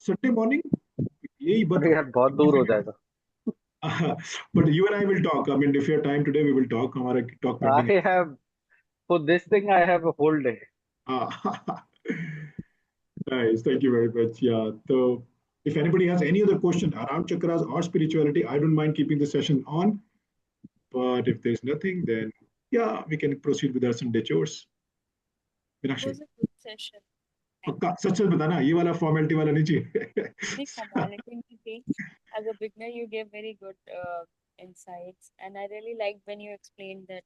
Sunday morning. यही अरे यार बहुत दूर हो जाएगा। But you and I will talk. I mean, if you have time today, we will talk. हमारा talk pending I have, for this thing I have a whole day. Nice. Thank you very much. Yeah. So, if anybody has any other question around chakras or spirituality, I don't mind keeping the session on. But if there's nothing, then yeah, we can proceed with our Sunday chores. It Meenakshi, was a good session. पक्का सच सच बताना, ये वाला formality वाला नहीं चाहिए। The formality में थी. As a beginner, you gave very good insights, and I really liked when you explained that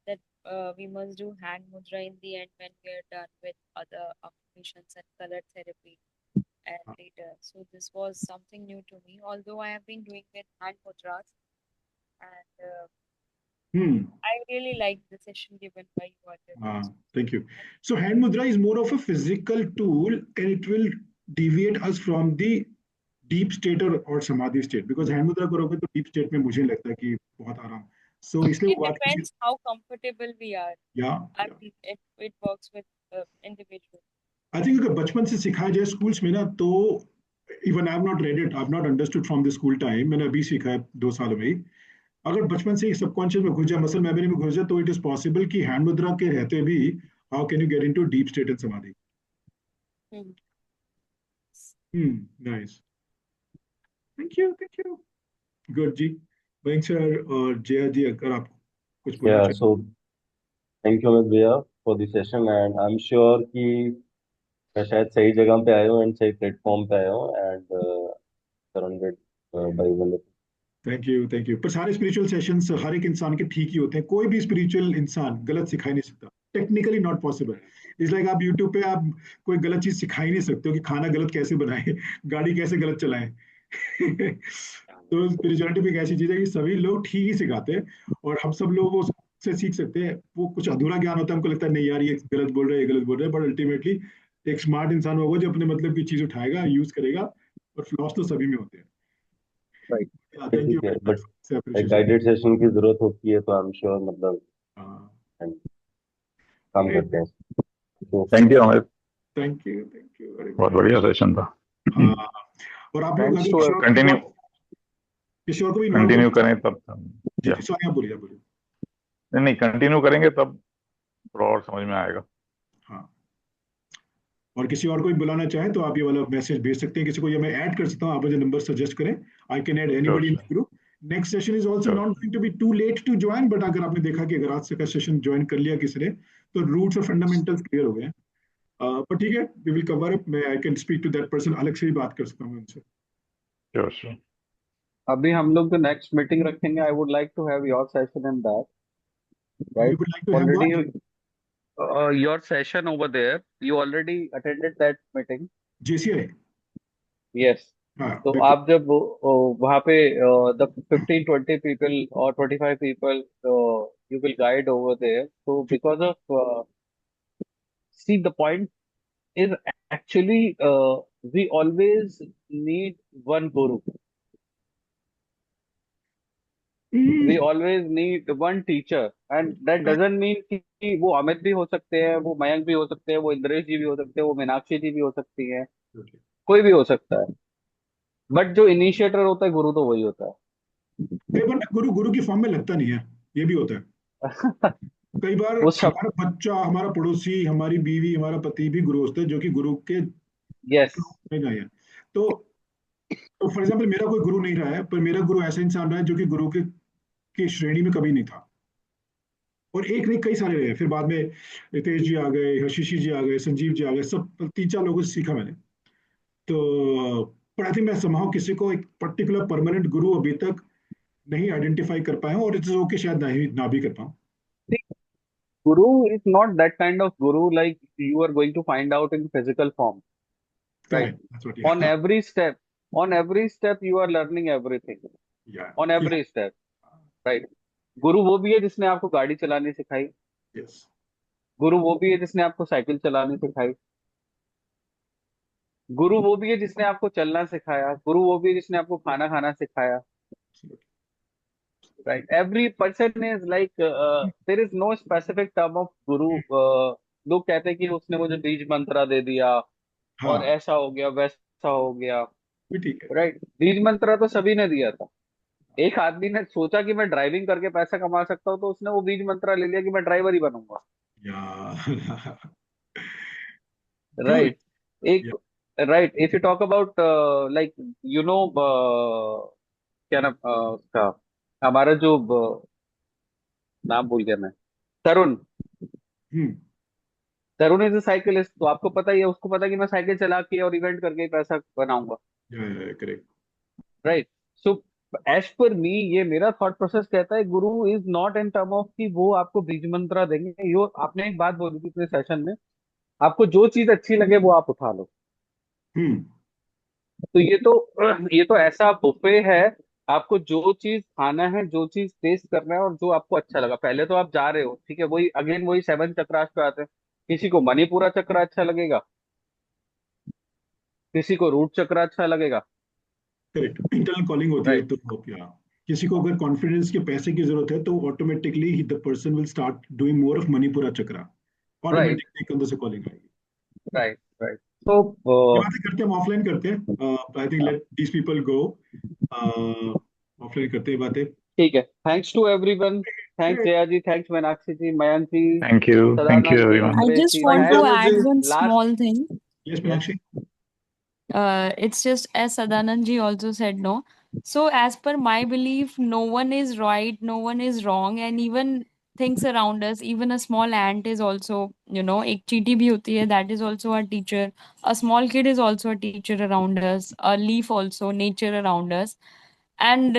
that we must do hand mudra in the end when we are done with other affirmations and color therapy and later. So this was something new to me. Although I have been doing with hand mudras, and I really liked the session given by you earlier. Thank you. So hand mudra is more of a physical tool, and it will deviate us from the deep state or samadhi state, because hand mudra करोगे तो deep state में मुझे लगता है कि बहुत आराम। So इसलिए It depends how comfortable we are. Yeah. It works with individuals. I think अगर बचपन से सिखाया जाए स्कूल्स में ना, तो even I have not read it, I have not understood from the school time, मैंने अभी सीखा है 2 सालों में ही। अगर बचपन से ही सबकॉन्शियस में घुस जाए, मसल मेमोरी में घुस जाए, तो इट इज पॉसिबल कि हैंड मुद्रा के रहते भी how can you get into deep state and samadhi. Nice, thank you, good ji. बैंक सर और जया जी, अगर आप कुछ बोलना Yeah, चाहें। so thank you Amit भैया for the session and I'm sure कि मैं शायद सही जगह पे आया हूँ एंड सही प्लेटफॉर्म पे आया हूँ and surrounded by wonderful. Thank you. पर सारे स्पिरिचुअल सेशंस हर एक इंसान के ठीक ही होते हैं, कोई भी स्पिरिचुअल इंसान गलत सिखा ही नहीं सकता, टेक्निकली नॉट पॉसिबल। इस लाइक आप यूट्यूब पे आप कोई गलत चीज सिखा ही नहीं सकते हो कि खाना गलत कैसे बनाए, गाड़ी कैसे गलत चलाएं। तो स्पिरिचुअलिटी भी एक ऐसी चीज है कि सभी लोग ठीक ही सिखाते हैं, और हम सब लोग वो से सीख सकते हैं। वो कुछ अधूरा ज्ञान होता है, हमको लगता है नहीं यार ये गलत बोल रहे हैं, ये गलत बोल रहे हैं, बट अल्टीमेटली एक स्मार्ट इंसान होगा जो अपने मतलब की चीज उठाएगा, यूज करेगा, और फ्लॉस तो सभी में होते हैं। राइट। थैंक यू ठीक है वेरी बट मच, एक अप्रिशिएट। गाइडेड सेशन की जरूरत होती है तो आई एम श्योर मतलब हाँ, and काम करते हैं। तो thank you Amit, thank you very बहुत मच। बढ़िया सेशन था। हाँ, और आप लोग थैंक्स अगर टू किसी और को भी इन्वॉल्व कंटिन्यू करना, करें तब जी या जी सॉरी, आप बोलिए आप बोलिए। नहीं कंटिन्यू करेंगे तब थोड़ा और समझ में आएगा। हाँ, और किसी और को भी बुलाना चाहे तो आप ये वाला मैसेज भेज सकते हैं, किसी को ये मैं ऐड कर सकता हूँ, आप मुझे नंबर सजेस्ट करें, I can add sure anybody in the group. Next session is also sure not going to be too late to join, but अगर आपने देखा कि अगर आज से का सेशन ज्वाइन कर लिया किसी ने, तो रूट्स और फंडामेंटल्स क्लियर हो गए हैं। पर ठीक है, वी विल कवर अप, मैं I can speak to that person, अलग से भी बात कर सकता हूँ उनसे। Sure sure. अभी हम लोग जो नेक्स्ट मीटिंग रखेंगे, I would like to have your session in that, you right? Would like to have already what? your session over there, you already attended that meeting. JCI. Yes. हाँ तो बिल्कुल। आप जब वहाँ पे the 15-20 people or 25 people you will guide over there. So because of see the point is actually we always need one guru. We always need one teacher, and that doesn't mean कि वो अमित भी हो सकते हैं, वो मयंक भी हो सकते हैं, वो इंद्रेश जी भी हो सकते हैं, वो मीनाक्षी जी भी हो सकती है, कोई भी हो सकता है। बट जो इनिशिएटर होता है गुरु, तो वही होता कई बार ना गुरु गुरु की फॉर्म में लगता नहीं है, ये भी होता है। है। कई बार वो सब, हमारा बच्चा, हमारा पड़ोसी, हमारी बीवी, हमारा पति भी गुरु होते हैं, जो कि गुरु के यस, में गए हैं। तो फॉर एग्जाम्पल मेरा कोई गुरु नहीं रहा है, पर मेरा गुरु ऐसा इंसान रहा है जो कि गुरु के की श्रेणी में कभी नहीं था, और एक नहीं कई सारे रहे। फिर बाद में रितेश जी आ गए, हशीशी जी आ गए, संजीव जी आ गए, सब 3-4 लोगों से सीखा मैंने। तो पर आई थिंक मैं समहाउ किसी को एक पर्टिकुलर परमानेंट गुरु अभी तक नहीं आइडेंटिफाई कर पाया हूँ, और इट्स ओके शायद ना भी कर पाऊँ। guru is not that kind of guru like you are going to find out in physical form, right? Correct. That's what, On yeah. every step, you are learning everything. Yeah. On every step, right? गुरु वो भी है जिसने आपको गाड़ी चलानी सिखाई, Yes. गुरु वो भी है जिसने आपको साइकिल चलानी सिखाई, गुरु वो भी है जिसने आपको चलना सिखाया, गुरु वो भी है जिसने आपको खाना खाना सिखाया, right? Every person is like there is no specific term of guru. लोग कहते हैं कि उसने मुझे बीज मंत्रा दे दिया और हाँ, ऐसा हो गया वैसा हो गया, भी ठीक है। राइट? बीज मंत्रा तो सभी ने दिया था। एक आदमी ने सोचा कि मैं ड्राइविंग करके पैसा कमा सकता हूँ, तो उसने वो बीज मंत्रा ले लिया कि मैं ड्राइवर ही बनूंगा, Yeah. Good. राइट? एक, Yeah. Right, if you talk about like you know क्या नाम उसका, हमारा जो नाम भूल गया मैं, तरुण। Hmm. Tarun is a cyclist, तो आपको पता ही है, उसको पता है कि मैं साइकिल चला के और इवेंट करके ही पैसा बनाऊंगा, Yeah, correct. Right? So as per me, ये मेरा थॉट प्रोसेस कहता है guru is not in term of कि वो आपको बीज मंत्रा देंगे। यो आपने एक बात बोली थी अपने सेशन में, आपको जो चीज अच्छी लगे वो आप उठा लो। Hmm. तो ये तो ऐसा बुफे है, आपको जो चीज खाना है, जो चीज टेस्ट करना है, और जो आपको अच्छा लगा, पहले तो आप जा रहे हो, ठीक है, वही अगेन वही 7 चक्रास पे आते हैं। किसी को मणिपुरा चक्र अच्छा लगेगा, किसी को रूट चक्र अच्छा लगेगा, Correct. इंटरनल कॉलिंग होती है, राइट? तो क्या किसी को अगर कॉन्फिडेंस के पैसे की जरूरत है, तो automatically the person will start doing more of Manipura chakra, right, automatically अंदर से कॉलिंग आएगी। राइट। Right. So ये बातें करते हैं, हम ऑफलाइन करते हैं. I think let these people go. Offline करते हैं बातें. ठीक है. Thanks to everyone. Thanks Jaya ji. Thanks Meenakshi ji, Mayank ji, Thank you Sadanand ji, everyone. I Suresh just ji. want Thank to you, add Amit ji. one Last, small thing. Yes, Meenakshi. It's just as Sadanand ji also said, no. So as per my belief, no one is right, no one is wrong, and even things around us, even a small ant is also, एक चींटी भी होती है, that is also a teacher. A small kid is also a teacher around us. A leaf also, nature around us. And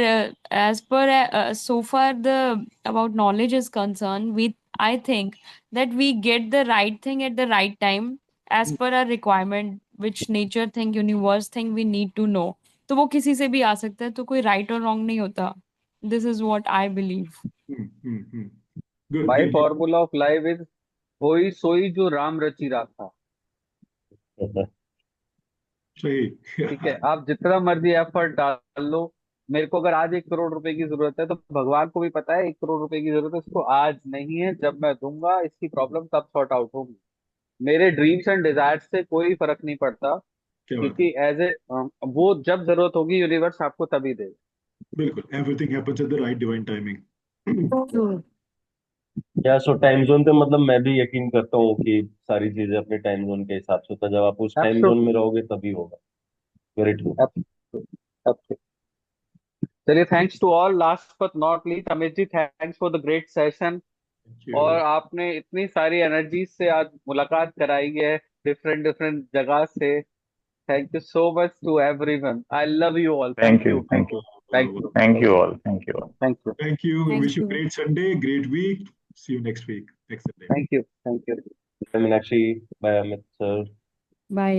as per so far the about knowledge is concerned, I think that we get the right thing at the right time as per our requirement, which nature thing, universe thing we need to know. तो वो किसी से भी आ सकता है, तो कोई right or wrong नहीं होता. This is what I believe. Good. my Thank you. formula of life is होई सोई जो राम रचि राखा. सही. ठीक है. आप जितना मर्जी एफर्ट डाल लो. मेरे को अगर आज 1 करोड़ रुपए की जरूरत है तो भगवान को भी पता है 1 करोड़ रुपए की जरूरत है उसको आज नहीं है. जब मैं दूंगा इसकी प्रॉब्लम तब सॉर्ट आउट होगी. मेरे ड्रीम्स एंड डिजायर्स से कोई फर्क नहीं पड़ता, क्या बात है. क्योंकि एज ए वो जब जरूरत होगी यूनिवर्स आपको तभी देगा. बिल्कुल. Everything happens at the right divine timing. True. या सो टाइम जोन पे मतलब मैं भी यकीन करता हूँ कि सारी चीजें अपने टाइम जोन के हिसाब से होता है. जब आप उस टाइम जोन में रहोगे तभी होगा. Very true. चलिए, thanks to all. Last but not least, Amit ji, thanks for the great session. Thank और you. आपने इतनी सारी एनर्जी से आज मुलाकात कराई है डिफरेंट डिफरेंट जगह से. Thank you so much to everyone. I love you all. Thank thank you. You. Thank you. Thank you. Thank you all. Thank you all. Thank you. Thank you. We Thank wish you you. great Sunday, great week. See you next week, next Sunday. Thank you. Thank you. Meenakshi, bye Amit sir. Bye.